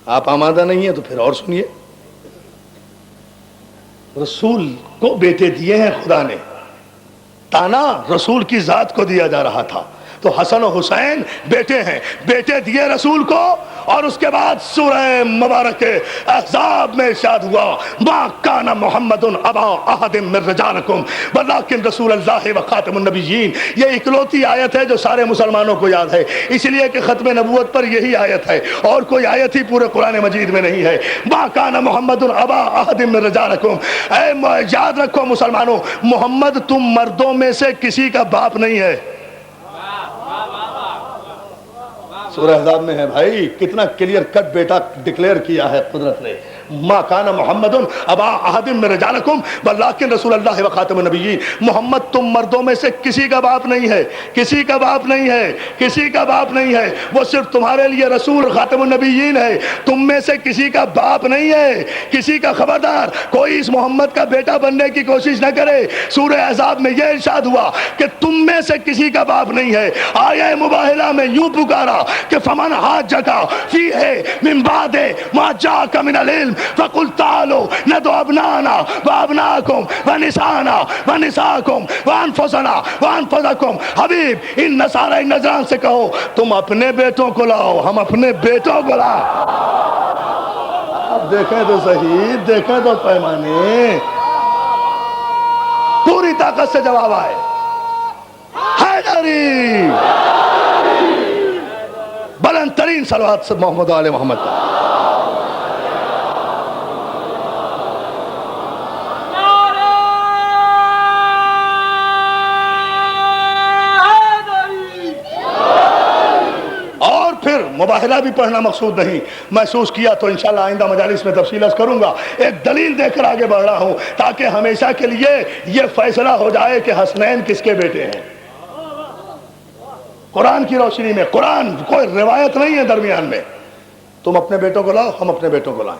آپ آمادہ نہیں ہیں تو پھر اور سنیے. رسول کو بیٹے دیے ہیں خدا نے، تانا رسول کی ذات کو دیا جا رہا تھا. تو حسن و حسین بیٹے ہیں، بیٹے دیے رسول کو. اور اس کے بعد سورہ مبارک احزاب میں ارشاد ہوا ما کان محمد ابا احد من رجالکم ولکن رسول اللہ و خاتم النبیین. یہ اکلوتی آیت ہے جو سارے مسلمانوں کو یاد ہے، اس لیے کہ ختم نبوت پر یہی آیت ہے، اور کوئی آیت ہی پورے قرآن مجید میں نہیں ہے. ما کان محمد ابا احد من رجالکم. یاد رکھو مسلمانوں، محمد تم مردوں میں سے کسی کا باپ نہیں ہے. سورہ احزاب میں ہے بھائی، کتنا کلیئر کٹ بیٹا ڈکلیئر کیا ہے قدرت نے. ما کان محمد ابا احد من رجالکم ولکن رسول اللہ و خاتم النبیین. محمد تم مردوں میں سے کسی کا باپ نہیں ہے، کسی کا باپ نہیں ہے، کسی کا باپ نہیں ہے. وہ صرف تمہارے لیے رسول خاتم النبیین ہے، تم میں سے کسی کا باپ نہیں ہے. کسی کا خبردار کوئی اس محمد کا بیٹا بننے کی کوشش نہ کرے. سورہ احزاب میں یہ ارشاد ہوا کہ تم میں سے کسی کا باپ نہیں ہے. آیہ مباہلہ میں یوں پکارا کہ فمن حاجک فیہ من بعد ما جاءک من العلم فقل تعالوا ندعو ابناءنا وابناءکم ونساءنا ونساءکم وانفسنا وانفسکم. حبیب ان نصارى نجران سے کہو تم اپنے بیٹوں کو لاؤ، ہم اپنے بیٹوں کو لاؤ. اب دیکھیں تو صحیح، دیکھیں تو پیمانے. پوری طاقت سے جواب آئے حیدری. بلند ترین صلوات سے محمد و آل محمد. اور پھر مباہلہ بھی پڑھنا مقصود نہیں، محسوس کیا تو انشاءاللہ آئندہ مجالس میں تفصیل عرض کروں گا. ایک دلیل دے کر آگے بڑھ رہا ہوں تاکہ ہمیشہ کے لیے یہ فیصلہ ہو جائے کہ حسنین کس کے بیٹے ہیں. قرآن کی روشنی میں، قرآن کوئی روایت نہیں ہے درمیان میں. تم اپنے بیٹوں کو لاؤ، ہم اپنے بیٹوں کو لائیں.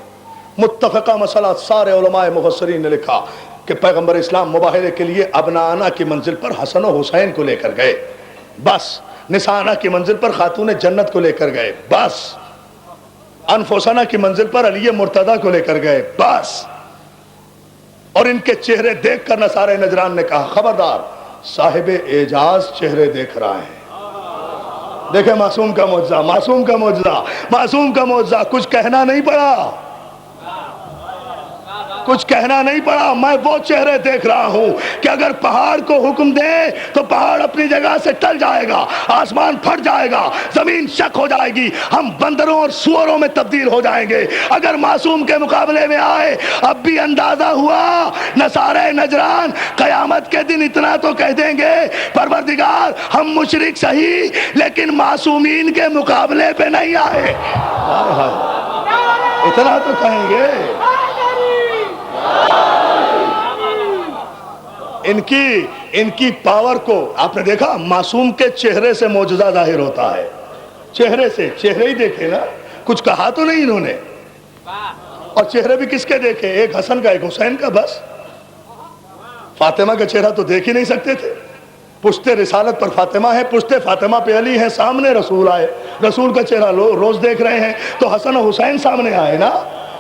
متفقہ مسئلہ. سارے علماء مفسرین نے لکھا کہ پیغمبر اسلام مباہلے کے لیے ابنانا کی منزل پر حسن و حسین کو لے کر گئے، بس. نسانا کی منزل پر خاتون جنت کو لے کر گئے، بس. انفسنا کی منزل پر علی مرتضی کو لے کر گئے، بس. اور ان کے چہرے دیکھ کر نصارہ نجران نے کہا خبردار، صاحب اعجاز چہرے دیکھ رہا ہے. دیکھیں معصوم کا معجزہ، معصوم کا معجزہ، معصوم کا معجزہ. کچھ کہنا نہیں پڑا، کچھ کہنا نہیں پڑا. میں وہ چہرے دیکھ رہا ہوں کہ اگر پہاڑ کو حکم دے تو پہاڑ اپنی جگہ سے ٹل جائے گا، آسمان پھٹ جائے گا، زمین شق ہو جائے گی، ہم بندروں اور سوروں میں تبدیل ہو جائیں گے. اگر معصوم کے مقابلے میں آئے. اب بھی اندازہ ہوا نصارہ نجران قیامت کے دن اتنا تو کہہ دیں گے پروردگار ہم مشرک صحیح لیکن معصومین کے مقابلے پہ نہیں آئے. اتنا تو کہیں گے. ان کی پاور کو آپ نے دیکھا، معصوم کے چہرے سے معجزہ ظاہر ہوتا ہے. چہرے سے، چہرے ہی دیکھے نا، کچھ کہا تو نہیں انہوں نے. اور چہرے بھی کس کے دیکھے؟ ایک حسن کا، ایک حسین کا، بس. فاطمہ کا چہرہ تو دیکھ ہی نہیں سکتے تھے. پشتے رسالت پر فاطمہ ہے، پشتے فاطمہ پہ علی ہے، سامنے رسول آئے، رسول کا چہرہ روز دیکھ رہے ہیں تو حسن و حسین سامنے آئے نا،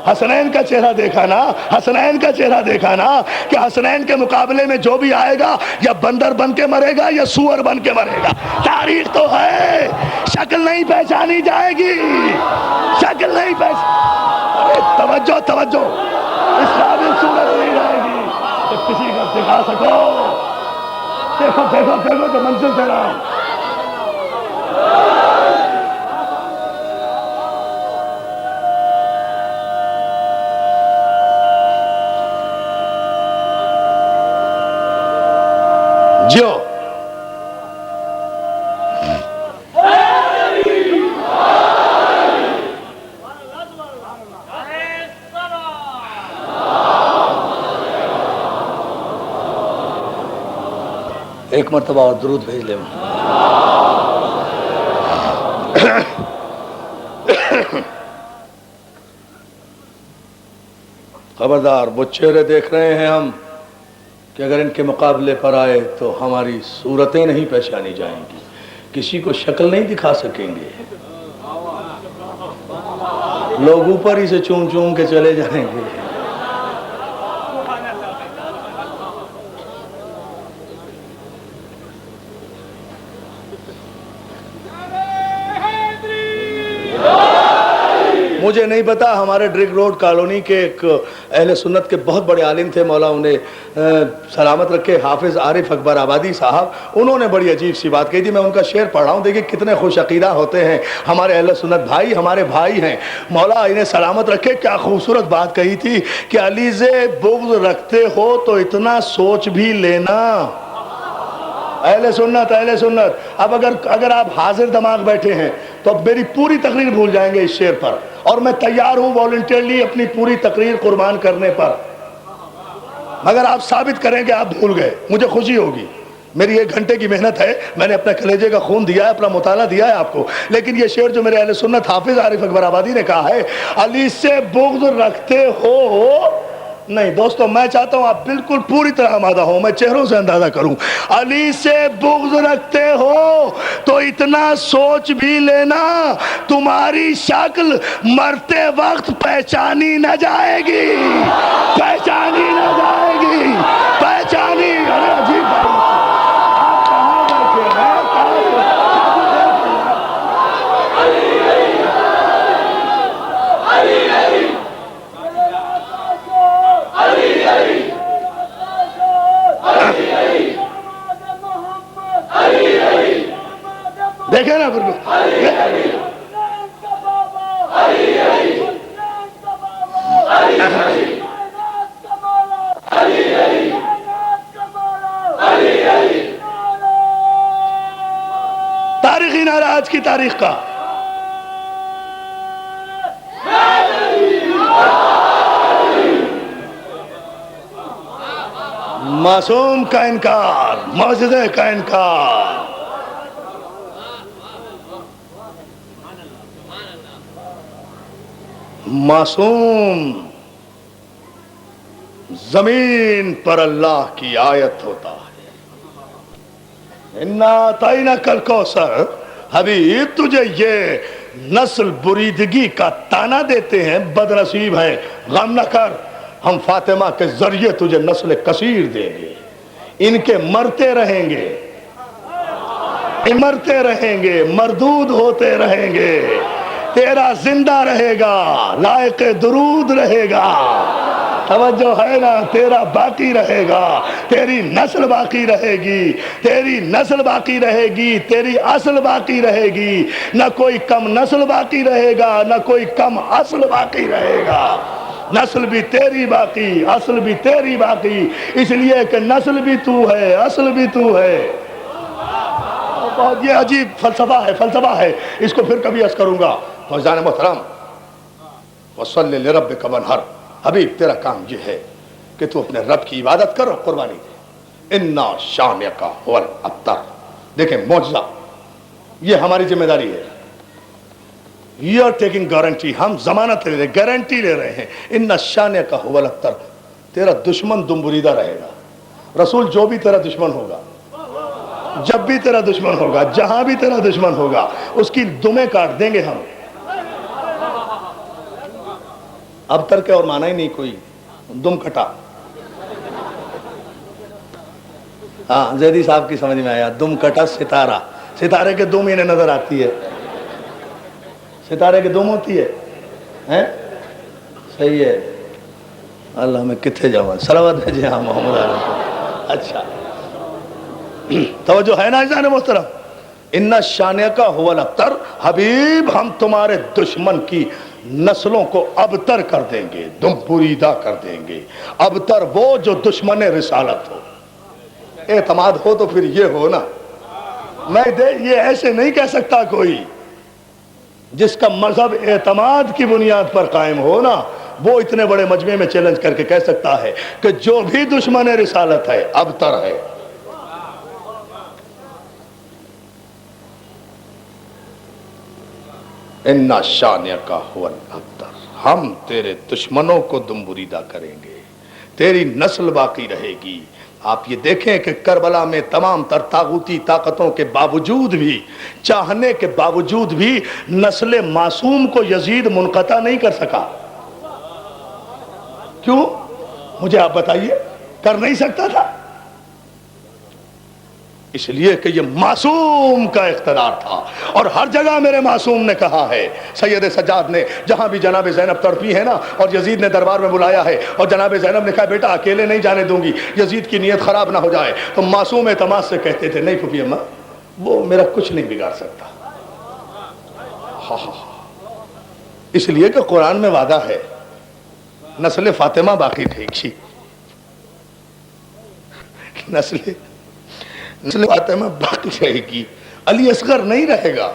حسنین کا چہرہ دیکھا نا، حسنین کا چہرہ دیکھا نا، کہ حسنین کے مقابلے میں جو بھی آئے گا یا بندر بن کے مرے گا یا سور بن کے مرے گا، تاریخ تو ہے، شکل نہیں پہچانی جائے گی، شکل نہیں توجہ توجہ، اس قابل صورت نہیں رہے گی کہ کسی کو دکھا سکو، دیکھو دیکھو دیکھو جو منزل دے رہا ہوں۔ جو ایک مرتبہ اور درود بھیج لیں۔ خبردار، وہ چہرے دیکھ رہے ہیں ہم کہ اگر ان کے مقابلے پر آئے تو ہماری صورتیں نہیں پہچانی جائیں گی، کسی کو شکل نہیں دکھا سکیں گے، لوگ اوپر ہی سے چوم چوم کے چلے جائیں گے۔ مجھے نہیں پتا، ہمارے ڈرگ روڈ کالونی کے ایک اہل سنت کے بہت بڑے عالم تھے، مولا انہیں سلامت رکھے، حافظ عارف اکبر آبادی صاحب، انہوں نے بڑی عجیب سی بات کہی تھی، میں ان کا شعر پڑھ رہا ہوں، دیکھیں کتنے خوش عقیدہ ہوتے ہیں ہمارے اہل سنت بھائی، ہمارے بھائی ہیں، مولا انہیں سلامت رکھے، کیا خوبصورت بات کہی تھی کہ علی سے بغض رکھتے ہو تو اتنا سوچ بھی لینا۔ اہل سنت اب اگر آپ حاضر دماغ بیٹھے ہیں تو اب میری پوری تقریر بھول جائیں گے اس شعر پر، اور میں تیار ہوں والنٹیرلی اپنی پوری تقریر قربان کرنے پر، مگر آپ ثابت کریں کہ آپ بھول گئے، مجھے خوشی ہوگی، میری 1 گھنٹے کی محنت ہے، میں نے اپنے کلیجے کا خون دیا ہے، اپنا مطالعہ دیا ہے آپ کو، لیکن یہ شعر جو میرے اہل سنت حافظ عارف اکبر آبادی نے کہا ہے، علی سے بغض رکھتے ہو، نہیں دوستو، میں چاہتا ہوں آپ بالکل پوری طرح آمادہ ہوں، میں چہروں سے اندازہ کروں، علی سے بغض رکھتے ہو تو اتنا سوچ بھی لینا، تمہاری شکل مرتے وقت پہچانی نہ جائے گی، پہچانی نہ جائے گی، پہچانی۔ ارے عجیب بات، آپ کہاں بیٹھے ہیں؟ دیکھیں نا بالکل، تاریخی نعرہ آج کی تاریخ کا، معصوم کا انکار، معجزے کا انکار، معصوم زمین پر اللہ کی آیت ہوتا ہے۔ انا اعطیناک الکوثر، حبیب تجھے یہ نسل بریدگی کا تانا دیتے ہیں، بد نصیب ہے، غم نہ کر، ہم فاطمہ کے ذریعے تجھے نسل کثیر دیں گے، ان کے مرتے رہیں گے، مرتے رہیں گے، مردود ہوتے رہیں گے، تیرا زندہ رہے گا، لائق درود رہے گا، توجہ ہے نا، تیرا باقی رہے گا، تیری نسل باقی رہے گی، تیری نسل باقی رہے گی، تیری اصل باقی رہے گی، نہ کوئی کم نسل باقی رہے گا، نہ کوئی کم اصل باقی رہے گا، نسل بھی تیری باقی، اصل بھی تیری باقی، اس لیے کہ نسل بھی تو ہے، اصل بھی تو ہے۔ یہ عجیب فلسفہ ہے، اس کو پھر کبھی عرض کروں گا۔ فوزان محترم، وصلی لربک وانحر، حبیب تیرا کام یہ ہے کہ تو اپنے رب کی عبادت کر اور قربانی دے، انا شانک هو الابتر۔ دیکھیں معجزہ، یہ ہماری ذمہ داری ہے، یو آر ٹیکنگ گارنٹی، ہم ضمانت لے رہے ہیں، گارنٹی لے رہے ہیں، انا شانک هو الابتر، تیرا دشمن دم بریدہ رہے گا، رسول جو بھی تیرا دشمن ہوگا جب بھی تیرا دشمن ہوگا، جہاں بھی تیرا دشمن ہوگا، اس کی دمیں کاٹ دیں گے ہم۔ اب تر کے اور مانا ہی نہیں کوئی، دم کٹا۔ ہاں زیدی صاحب کی سمجھ میں آیا، دم کٹا ستارہ، ستارے کے دم انہیں نظر آتی ہے، ستارے کے دم ہوتی ہے، صحیح ہے۔ اللہ میں کتنے جاؤں، صلوات بھیجے ہاں محمد علیہ۔ اچھا توجہ ہے نا جان محترم؟ ان شانیکا هو الابتر، حبیب ہم تمہارے دشمن کی نسلوں کو ابتر کر دیں گے، دم بریدہ کر دیں گے۔ ابتر وہ جو دشمن رسالت ہو۔ اعتماد ہو تو پھر یہ ہو نا، میں یہ ایسے نہیں کہہ سکتا کوئی، جس کا مذہب اعتماد کی بنیاد پر قائم ہو نا، وہ اتنے بڑے مجمع میں چیلنج کر کے کہہ سکتا ہے کہ جو بھی دشمن رسالت ہے ابتر ہے۔ اِنَّ شَانِئَكَ هُوَ الْأَبْتَرُ، ہم تیرے دشمنوں کو دم بریدہ کریں گے، تیری نسل باقی رہے گی۔ آپ یہ دیکھیں کہ کربلا میں تمام تر طاغوتی طاقتوں کے باوجود بھی، چاہنے کے باوجود بھی، نسل معصوم کو یزید منقطع نہیں کر سکا۔ کیوں؟ مجھے آپ بتائیے، کر نہیں سکتا تھا؟ اس لیے کہ یہ معصوم کا اقتدار تھا، اور ہر جگہ میرے معصوم نے کہا ہے۔ سید سجاد نے جہاں بھی جناب زینب تڑپی ہے نا، اور یزید نے دربار میں بلایا ہے، اور جناب زینب نے کہا بیٹا اکیلے نہیں جانے دوں گی، یزید کی نیت خراب نہ ہو جائے، تو معصوم اعتماد سے کہتے تھے نہیں پھوپھی اماں، وہ میرا کچھ نہیں بگاڑ سکتا۔ اس لیے کہ قرآن میں وعدہ ہے نسل فاطمہ باقی رہے گی، نسل فاطمہ باقی رہے گی، علی اصغر نہیں رہے گا،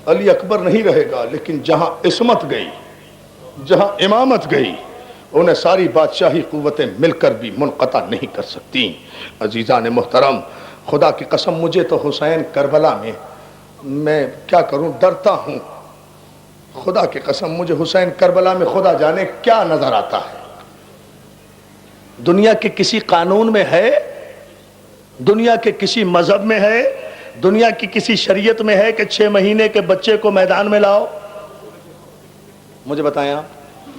علی اکبر نہیں رہے گا، لیکن جہاں عصمت گئی، جہاں امامت گئی، انہیں ساری بادشاہی قوتیں مل کر بھی منقطع نہیں کر سکتی۔ عزیزان محترم، خدا کی قسم مجھے تو حسین کربلا میں کیا کروں، ڈرتا ہوں۔ خدا کی قسم مجھے حسین کربلا میں خدا جانے کیا نظر آتا ہے۔ دنیا کے کسی قانون میں ہے، دنیا کے کسی مذہب میں ہے، دنیا کی کسی شریعت میں ہے کہ 6 مہینے کے بچے کو میدان میں لاؤ؟ مجھے بتائیں آپ،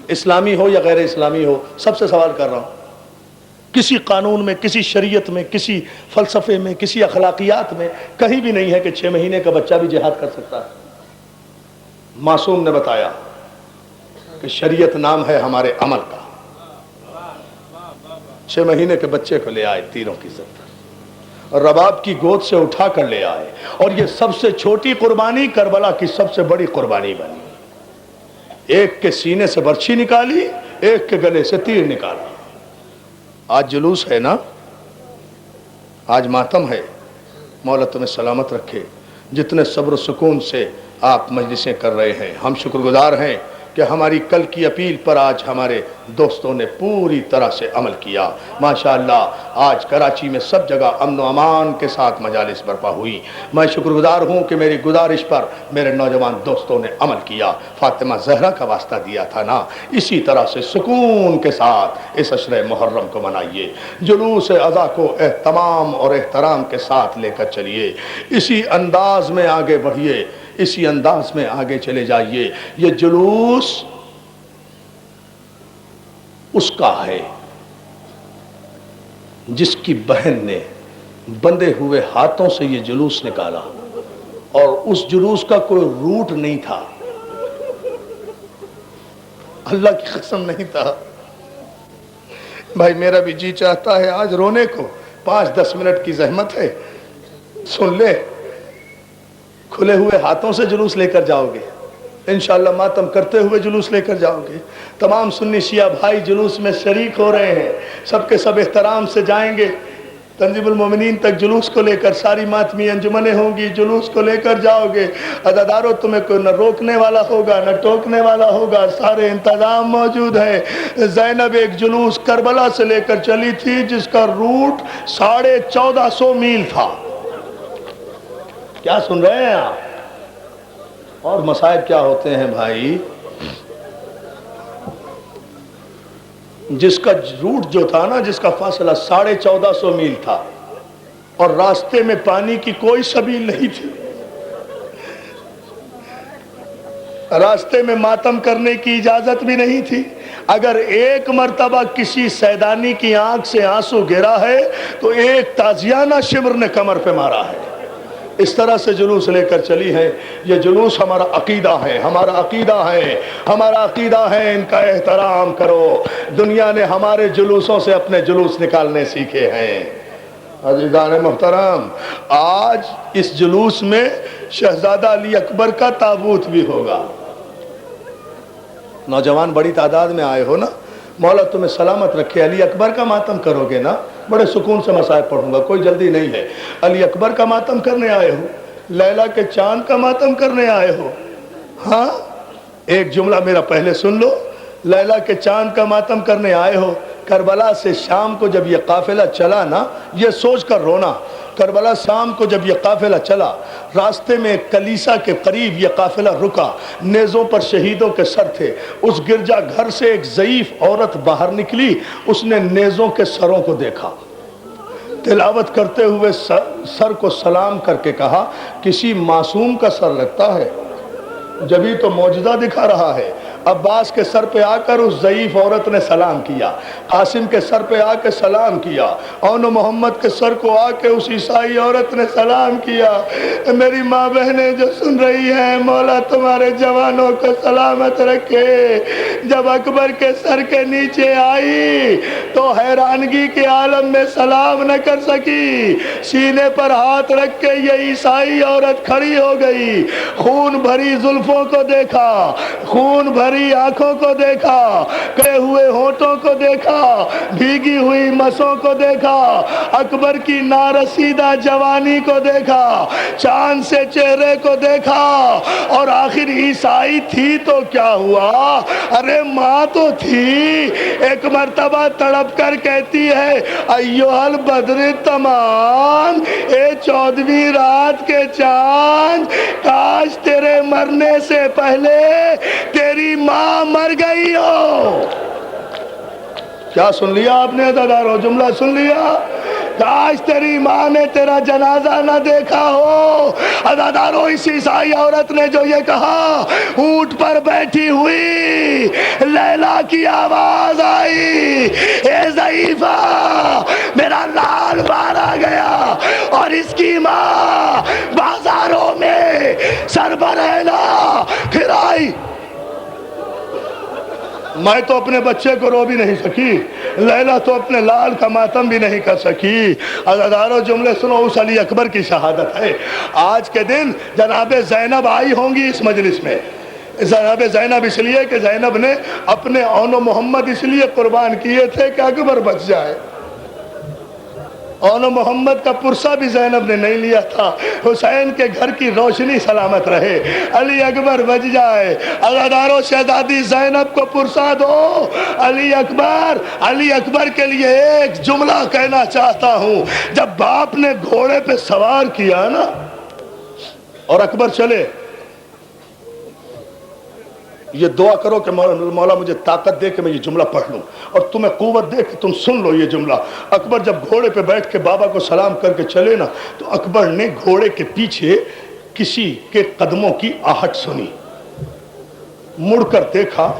اسلامی ہو یا غیر اسلامی ہو، سب سے سوال کر رہا ہوں، کسی قانون میں، کسی شریعت میں، کسی فلسفے میں، کسی اخلاقیات میں کہیں بھی نہیں ہے کہ 6 مہینے کا بچہ بھی جہاد کر سکتا ہے۔ معصوم نے بتایا کہ شریعت نام ہے ہمارے عمل کا۔ 6 مہینے کے بچے کو لے آئے تیروں کی زد اور رباب کی گود سے اٹھا کر لے آئے، اور یہ سب سے چھوٹی قربانی کربلا کی سب سے بڑی قربانی بنی۔ ایک کے سینے سے برچھی نکالی، ایک کے گلے سے تیر نکالا۔ آج جلوس ہے نا، آج ماتم ہے، مولا تمہیں سلامت رکھے۔ جتنے صبر و سکون سے آپ مجلسیں کر رہے ہیں، ہم شکر گزار ہیں کہ ہماری کل کی اپیل پر آج ہمارے دوستوں نے پوری طرح سے عمل کیا۔ ماشاءاللہ آج کراچی میں سب جگہ امن و امان کے ساتھ مجالس برپا ہوئی۔ میں شکر گزار ہوں کہ میری گزارش پر میرے نوجوان دوستوں نے عمل کیا۔ فاطمہ زہرا کا واسطہ دیا تھا نا، اسی طرح سے سکون کے ساتھ اس عشرِ محرم کو منائیے، جلوس عزا کو اہتمام اور احترام کے ساتھ لے کر چلیے، اسی انداز میں آگے بڑھیے، اسی انداز میں آگے چلے جائیے۔ یہ جلوس اس کا ہے جس کی بہن نے بندھے ہوئے ہاتھوں سے یہ جلوس نکالا، اور اس جلوس کا کوئی روٹ نہیں تھا، اللہ کی قسم نہیں تھا۔ بھائی میرا بھی جی چاہتا ہے آج رونے کو، 5-10 منٹ کی زحمت ہے، سن لے، کھلے ہوئے ہاتھوں سے جلوس لے کر جاؤ گے، انشاءاللہ ماتم کرتے ہوئے جلوس لے کر جاؤ گے۔ تمام سنی شیعہ بھائی جلوس میں شریک ہو رہے ہیں، سب کے سب احترام سے جائیں گے تنظیم المومنین تک جلوس کو لے کر، ساری ماتمی انجمنیں ہوں گی، جلوس کو لے کر جاؤ گے۔ عزادارو تمہیں کوئی نہ روکنے والا ہوگا نہ ٹوکنے والا ہوگا، سارے انتظام موجود ہیں۔ زینب ایک جلوس کربلا سے لے کر چلی تھی جس کا روٹ 1450 میل تھا۔ کیا سن رہے ہیں آپ؟ اور مصائب کیا ہوتے ہیں بھائی؟ جس کا روٹ جو تھا نا، جس کا فاصلہ 1450 میل تھا اور راستے میں پانی کی کوئی سبیل نہیں تھی، راستے میں ماتم کرنے کی اجازت بھی نہیں تھی، اگر ایک مرتبہ کسی سیدانی کی آنکھ سے آنسو گرا ہے تو ایک تازیانہ شمر نے کمر پہ مارا ہے۔ اس طرح سے جلوس لے کر چلی ہے۔ یہ جلوس ہمارا عقیدہ ہے، ہمارا عقیدہ ہے، ہمارا عقیدہ ہے، ان کا احترام کرو۔ دنیا نے ہمارے جلوسوں سے اپنے جلوس نکالنے سیکھے ہیں۔ عزیزان محترم، آج اس جلوس میں شہزادہ علی اکبر کا تابوت بھی ہوگا۔ نوجوان بڑی تعداد میں آئے ہو نا، مولا تمہیں سلامت رکھے۔ علی اکبر کا ماتم کرو گے نا، بڑے سکون سے مصائب پڑھوں گا، کوئی جلدی نہیں ہے۔ علی اکبر کا ماتم کرنے آئے ہو، لیلا کے چاند کا ماتم کرنے آئے ہو؟ ہاں، ایک جملہ میرا پہلے سن لو۔ لیلا کے چاند کا ماتم کرنے آئے ہو، کربلا سے شام کو جب یہ قافلہ چلا نا، یہ سوچ کر رونا، کربلا شام کو جب یہ قافلہ چلا، راستے میں ایک کلیسا کے قریب یہ قافلہ رکا، نیزوں پر شہیدوں کے سر تھے۔ اس گرجا گھر سے ایک ضعیف عورت باہر نکلی، اس نے نیزوں کے سروں کو دیکھا، تلاوت کرتے ہوئے سر کو سلام کر کے کہا، کسی معصوم کا سر لگتا ہے، جبھی تو معجزہ دکھا رہا ہے۔ عباس کے سر پہ آ کر اس ضعیف عورت نے سلام کیا، قاسم کے سر پہ آ کے سلام کیا، اون محمد کے سر کو آ کے اس عیسائی عورت نے سلام کیا۔ میری ماں بہنیں جو سن رہی ہیں، مولا تمہارے جوانوں کو سلامت رکھے۔ جب اکبر کے سر کے نیچے آئی تو حیرانگی کے عالم میں سلام نہ کر سکی، سینے پر ہاتھ رکھ کے یہ عیسائی عورت کھڑی ہو گئی، خون بھری زلفوں کو دیکھا، خون بھری آنکھوں کو دیکھا، کڑے ہوئے ہونٹوں کو دیکھا، بھیگی ہوئی مسوں کو دیکھا، اکبر کی نارسیدہ جوانی کو دیکھا، چاند سے چہرے کو دیکھا، اور آخر عیسائی تھی تو کیا ہوا، ارے ماں تو تھی۔ ایک مرتبہ تڑپ کر کہتی ہے، ایھا البدر تمام، اے 14ویں رات کے چاند، کاش تیرے مرنے سے پہلے تیری ماں مر گئی ہو۔ کیا سن لیا آپ نے عزادارو؟ جملہ سن لیا؟ کاش تیری ماں نے تیرا جنازہ نہ دیکھا ہو۔ عزادارو، اس عیسائی عورت نے جو یہ کہا، اونٹ پر بیٹھی ہوئی لیلا کی آواز آئی، اے ضعیفہ، میرا لال مارا گیا، اور اس کی ماں بازاروں میں سر برہنہ پھرائی۔ میں تو اپنے بچے کو رو بھی نہیں سکی، لیلا تو اپنے لال کا ماتم بھی نہیں کر سکی۔ عزادارو، جملے سنو، اس علی اکبر کی شہادت ہے۔ آج کے دن جناب زینب آئی ہوں گی اس مجلس میں۔ جناب زینب اس لیے کہ زینب نے اپنے اون و محمد اس لیے قربان کیے تھے کہ اکبر بچ جائے۔ اون و محمد کا پرسہ بھی زینب نے نہیں لیا تھا، حسین کے گھر کی روشنی سلامت رہے، علی اکبر بچ جائے۔ عزادارو، شہزادی زینب کو پرسہ دو، علی اکبر کے لیے ایک جملہ کہنا چاہتا ہوں۔ جب باپ نے گھوڑے پہ سوار کیا نا اور اکبر چلے، یہ دعا کرو کہ مولا مجھے طاقت دے کہ میں یہ جملہ پڑھ لوں، اور تمہیں قوت دے کہ تم سن لو یہ جملہ۔ اکبر جب گھوڑے پہ بیٹھ کے بابا کو سلام کر کے چلے نا، تو اکبر نے گھوڑے کے پیچھے کسی کے قدموں کی آہٹ سنی، مڑ کر دیکھا،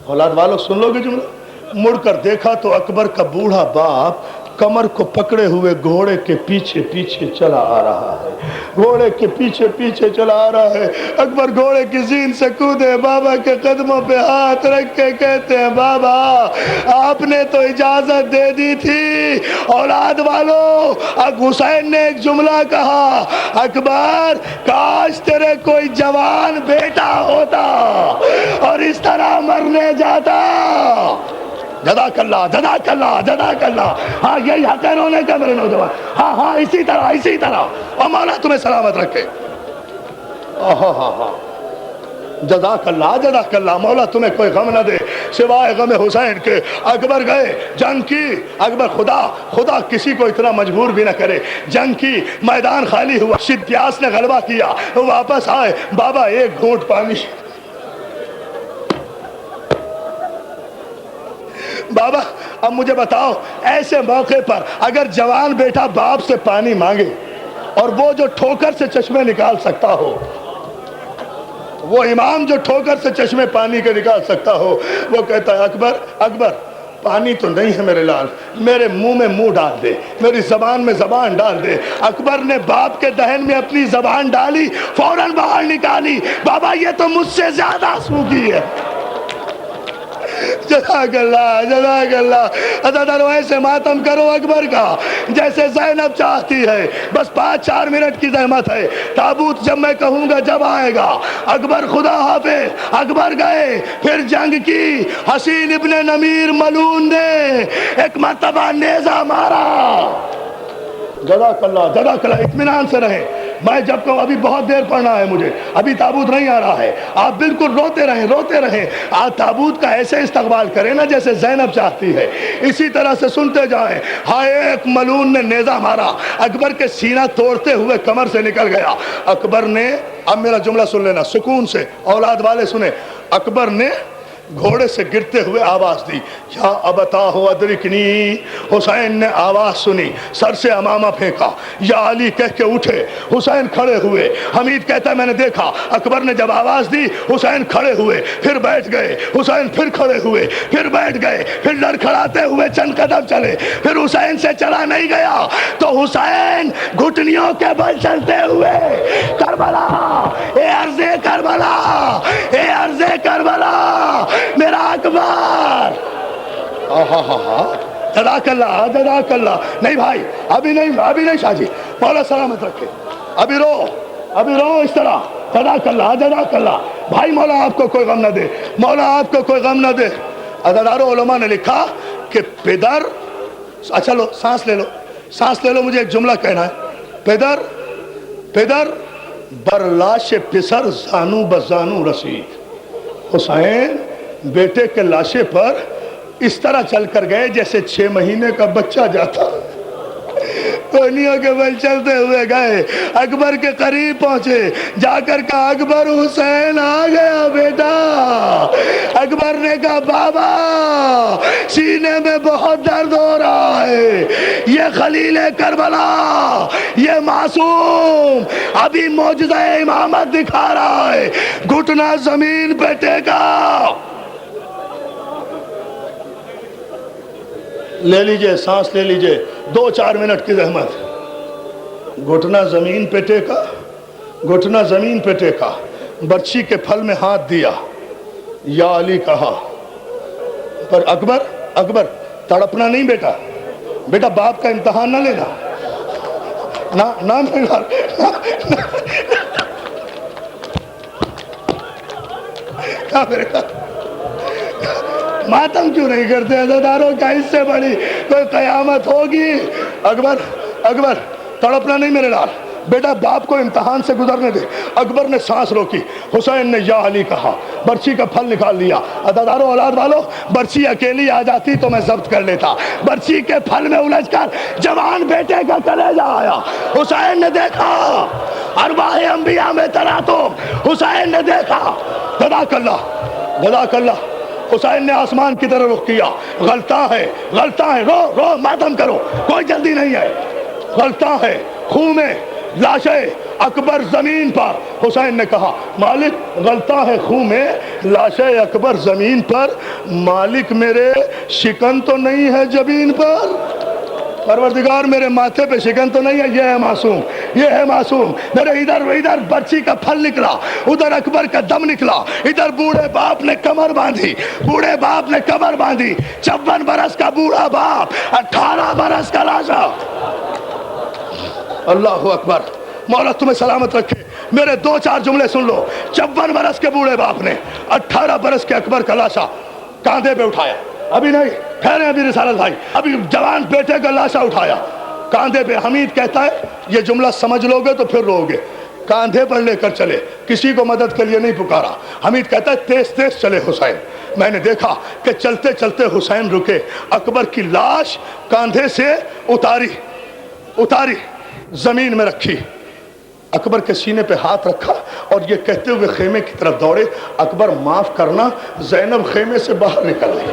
اولاد والوں سن لو گے جملہ، مڑ کر دیکھا تو اکبر کا بوڑھا باپ کمر کو پکڑے ہوئے گھوڑے کے پیچھے پیچھے چلا آ رہا ہے، گھوڑے کے پیچھے پیچھے چلا آ رہا ہے۔ اکبر گھوڑے کی زین سے کودے، بابا کے قدموں پہ ہاتھ رکھ کے کہتے ہیں، بابا آپ نے تو اجازت دے دی تھی۔ اولاد والو، حسین نے ایک جملہ کہا، اکبر کاش تیرے کوئی جوان بیٹا ہوتا اور اس طرح مرنے جاتا۔ جزاک اللہ، جزاک اللہ، جزاک اللہ۔ ہاں، یہی حق ہے رونے کا میرے نوجوان۔ ہاں، اسی طرح، اور مولا تمہیں سلامت رکھے۔ جزاک اللہ، جزاک اللہ، مولا تمہیں کوئی غم نہ دے سوائے غم حسین کے۔ اکبر گئے، جنگ کی، اکبر خدا کسی کو اتنا مجبور بھی نہ کرے، جنگ کی، میدان خالی ہوا، شدیاس نے غلبہ کیا، واپس آئے، بابا ایک گھونٹ پانی، بابا اب مجھے بتاؤ ایسے موقع پر اگر جوان بیٹا باپ سے پانی مانگے اور وہ جو ٹھوکر سے چشمے نکال سکتا ہو، وہ امام جو ٹھوکر سے چشمے پانی کے نکال سکتا ہو، وہ کہتا ہے اکبر اکبر پانی تو نہیں ہے میرے لال، میرے منہ میں منہ ڈال دے، میری زبان میں زبان ڈال دے۔ اکبر نے باپ کے دہن میں اپنی زبان ڈالی، فوراً باہر نکالی، بابا یہ تو مجھ سے زیادہ سوکھی ہے۔ جزاک اللہ جزاک اللہ۔ عزادارو ایسے ماتم کرو اکبر کا جیسے زینب چاہتی ہے، بس 5-4 منٹ کی زحمت ہے، تابوت جب میں کہوں گا جب آئے گا۔ اکبر خدا حافظ، اکبر گئے، پھر جنگ کی۔ حسین ابن نمیر ملعون نے ایک مرتبہ نیزہ مارا۔ جزاک اللہ، اطمینان سے رہیں، میں جب کہوں ابھی بہت دیر پڑھنا ہے مجھے، ابھی تابوت نہیں آ رہا ہے، آپ بالکل روتے رہیں، آپ تابوت کا ایسے استقبال کریں نا جیسے زینب چاہتی ہے، اسی طرح سے سنتے جائیں۔ ہائے ایک ملعون نے نیزہ مارا، اکبر کے سینہ توڑتے ہوئے کمر سے نکل گیا۔ اکبر نے، اب میرا جملہ سن لینا سکون سے، اولاد والے سنیں، اکبر نے گھوڑے سے گرتے ہوئے آواز دی، یا ابتاہ ادرکنی۔ حسین نے آواز سنی، سر سے امامہ پھینکا، یا علی کہہ کے اٹھے، حسین کھڑے ہوئے۔ حمید کہتا ہے میں نے دیکھا اکبر نے جب آواز دی حسین کھڑے ہوئے، پھر بیٹھ گئے، حسین پھر کھڑے ہوئے، پھر بیٹھ گئے، پھر لڑکھڑاتے ہوئے چند قدم چلے، پھر حسین سے چلا نہیں گیا تو حسین گھٹنیوں کے بل چلتے ہوئے، کربلا اے عرض کربلا، اے عرض کربلا میرا اکبر۔ جزاک اللہ جزاک اللہ۔ نہیں بھائی ابھی نہیں شاہ جی، مولا سلامت رکھے، ابھی رو اس طرح۔ جزاک اللہ بھائی، مولا آپ کو کوئی غم نہ دے، مولا آپ کو کوئی غم نہ دے۔ عزادارو علماء نے لکھا کہ پدر، اچھا لو سانس لے لو، مجھے ایک جملہ کہنا ہے۔ پدر بر لاش پسر زانو بزانو رسید۔ حسین بیٹے کے لاشے پر اس طرح چل کر گئے جیسے 6 مہینے کا بچہ جاتا، کونیوں کے بل چلتے ہوئے گئے، اکبر کے قریب پہنچے، جا کر کہا اکبر حسین آ گیا بیٹا۔ اکبر نے کہا بابا سینے میں بہت درد ہو رہا ہے، یہ خلیل کربلا، یہ معصوم ابھی معجزہ امامت دکھا رہا ہے، گھٹنا زمین پہ ٹیکا۔ لے لیجئے سانس لے لیجئے، 2-4 منٹ کی زحمت۔ گھٹنا زمین پہ ٹیکا، برچھی کے پھل میں ہاتھ دیا، یا علی کہا۔ پر اکبر تڑپنا نہیں بیٹا باپ کا امتحان نہ لینا، نہ میرا ماتم کیوں نہیں کرتے عزاداروں کا؟ اس سے بڑی کوئی قیامت ہوگی؟ اکبر تڑپنا نہیں میرے لال، بیٹا باپ کو امتحان سے گزرنے دے۔ اکبر نے سانس روکی، حسین نے یا علی کہا، برچھی کا پھل نکال لیا۔ عزاداروں اولاد والو، برچھی اکیلی آ جاتی تو میں ضبط کر لیتا، برچھی کے پھل میں الجھ کر جوان بیٹے کا کلیجہ آیا۔ حسین نے دیکھا، ارواح انبیاء میں تراتم، حسین نے دیکھا۔ جزاک اللہ۔ حسین نے آسمان کی طرف رخ کیا، غلطاں ہے، رو ماتم کرو، کوئی جلدی نہیں ہے، غلطاں ہے، خون میں لاشیں، اکبر زمین پر۔ حسین نے کہا مالک غلطاں ہے خون میں، لاشیں اکبر زمین پر، مالک میرے شکن تو نہیں ہے جبین پر، پروردگار میرے ماتھے پہ شکن تو نہیں ہے، یہ ہے معصوم۔ میرے ادھر برچھی کا پھل نکلا، ادھر اکبر کا دم نکلا، ادھر بوڑھے باپ نے کمر باندھی، 54 برس کا بوڑھا باپ، 18 برس کا لاشا۔ اللہ اکبر، مولا تمہیں سلامت رکھے۔ میرے 2-4 جملے سن لو۔ 54 برس کے بوڑھے باپ نے 18 برس کے اکبر کا لاشا کاندھے پہ اٹھایا، ابھی نہیں ٹھہرے، ابھی رسالت بھائی، ابھی جوان بیٹے کا لاشا اٹھایا کاندھے پہ۔ حمید کہتا ہے یہ جملہ سمجھ لو گے تو پھر رو گے، کاندھے پر لے کر چلے، کسی کو مدد کے لیے نہیں پکارا۔ حمید کہتا ہے تیز چلے حسین، میں نے دیکھا کہ چلتے چلتے حسین رکے، اکبر کی لاش کاندھے سے اتاری زمین میں رکھی، اکبر کے سینے پہ ہاتھ رکھا اور یہ کہتے ہوئے خیمے کی طرف دوڑے، اکبر معاف کرنا، زینب خیمے سے باہر نکل گئی۔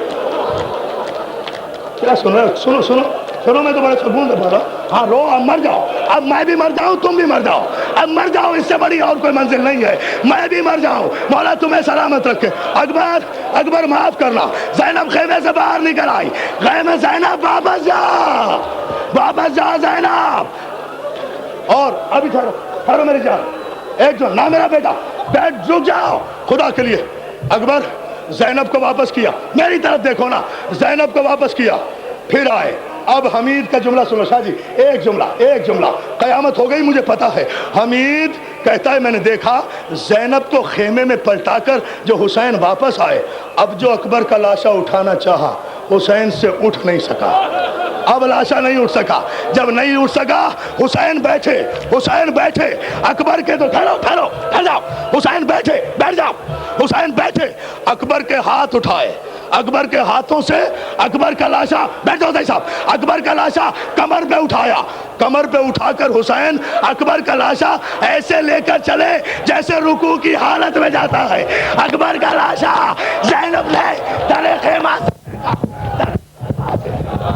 کیا سنو سنو سنو سنو، میں تمہارے سکون سے بول رہا ہوں. ہاں رو، اب مر جاؤ، اب میں بھی مر جاؤں، تم بھی مر جاؤ، اب مر جاؤ، اس سے بڑی اور کوئی منزل نہیں ہے. میں بھی مر جاؤں، مولا تمہیں سلامت رکھے. اکبر اکبر معاف کرنا. زینب خیمے سے باہر نکل آئی. خیمے زینب واپس جا، واپس جا زینب. اور ابھی ٹھہرو ٹھہرو میری جان، ایک جو نہ میرا بیٹا بیٹھ، رک جاؤ خدا کے لیے. اکبر زینب کو واپس کیا، میری طرف دیکھو نا، زینب کو واپس کیا، پھر آئے. اب حمید کا جملہ سنو شاہ جی، ایک جملہ، قیامت ہو گئی مجھے پتا ہے. حمید کہتا ہے میں نے دیکھا زینب کو خیمے میں پلٹا کر جو حسین واپس آئے، اب جو اکبر کا لاشا اٹھانا چاہا حسین سے اٹھ نہیں سکا. اب لاشا نہیں اٹھ سکا. جب نہیں اٹھ سکا حسین بیٹھے اکبر کے، تو ٹھہر جاؤ، حسین بیٹھ جاؤ. حسین بیٹھے، اکبر کے ہاتھ اٹھائے، اکبر کے ہاتھوں سے اکبر کا لاشا، بیٹھ جاؤ صاحب، اکبر کا لاشا کمر پہ اٹھایا. کمر پہ اٹھا کر حسین اکبر کا لاشا ایسے لے کر چلے جیسے رکوع کی حالت میں جاتا ہے. اکبر کا لاشا زینب نے تلے خیمہ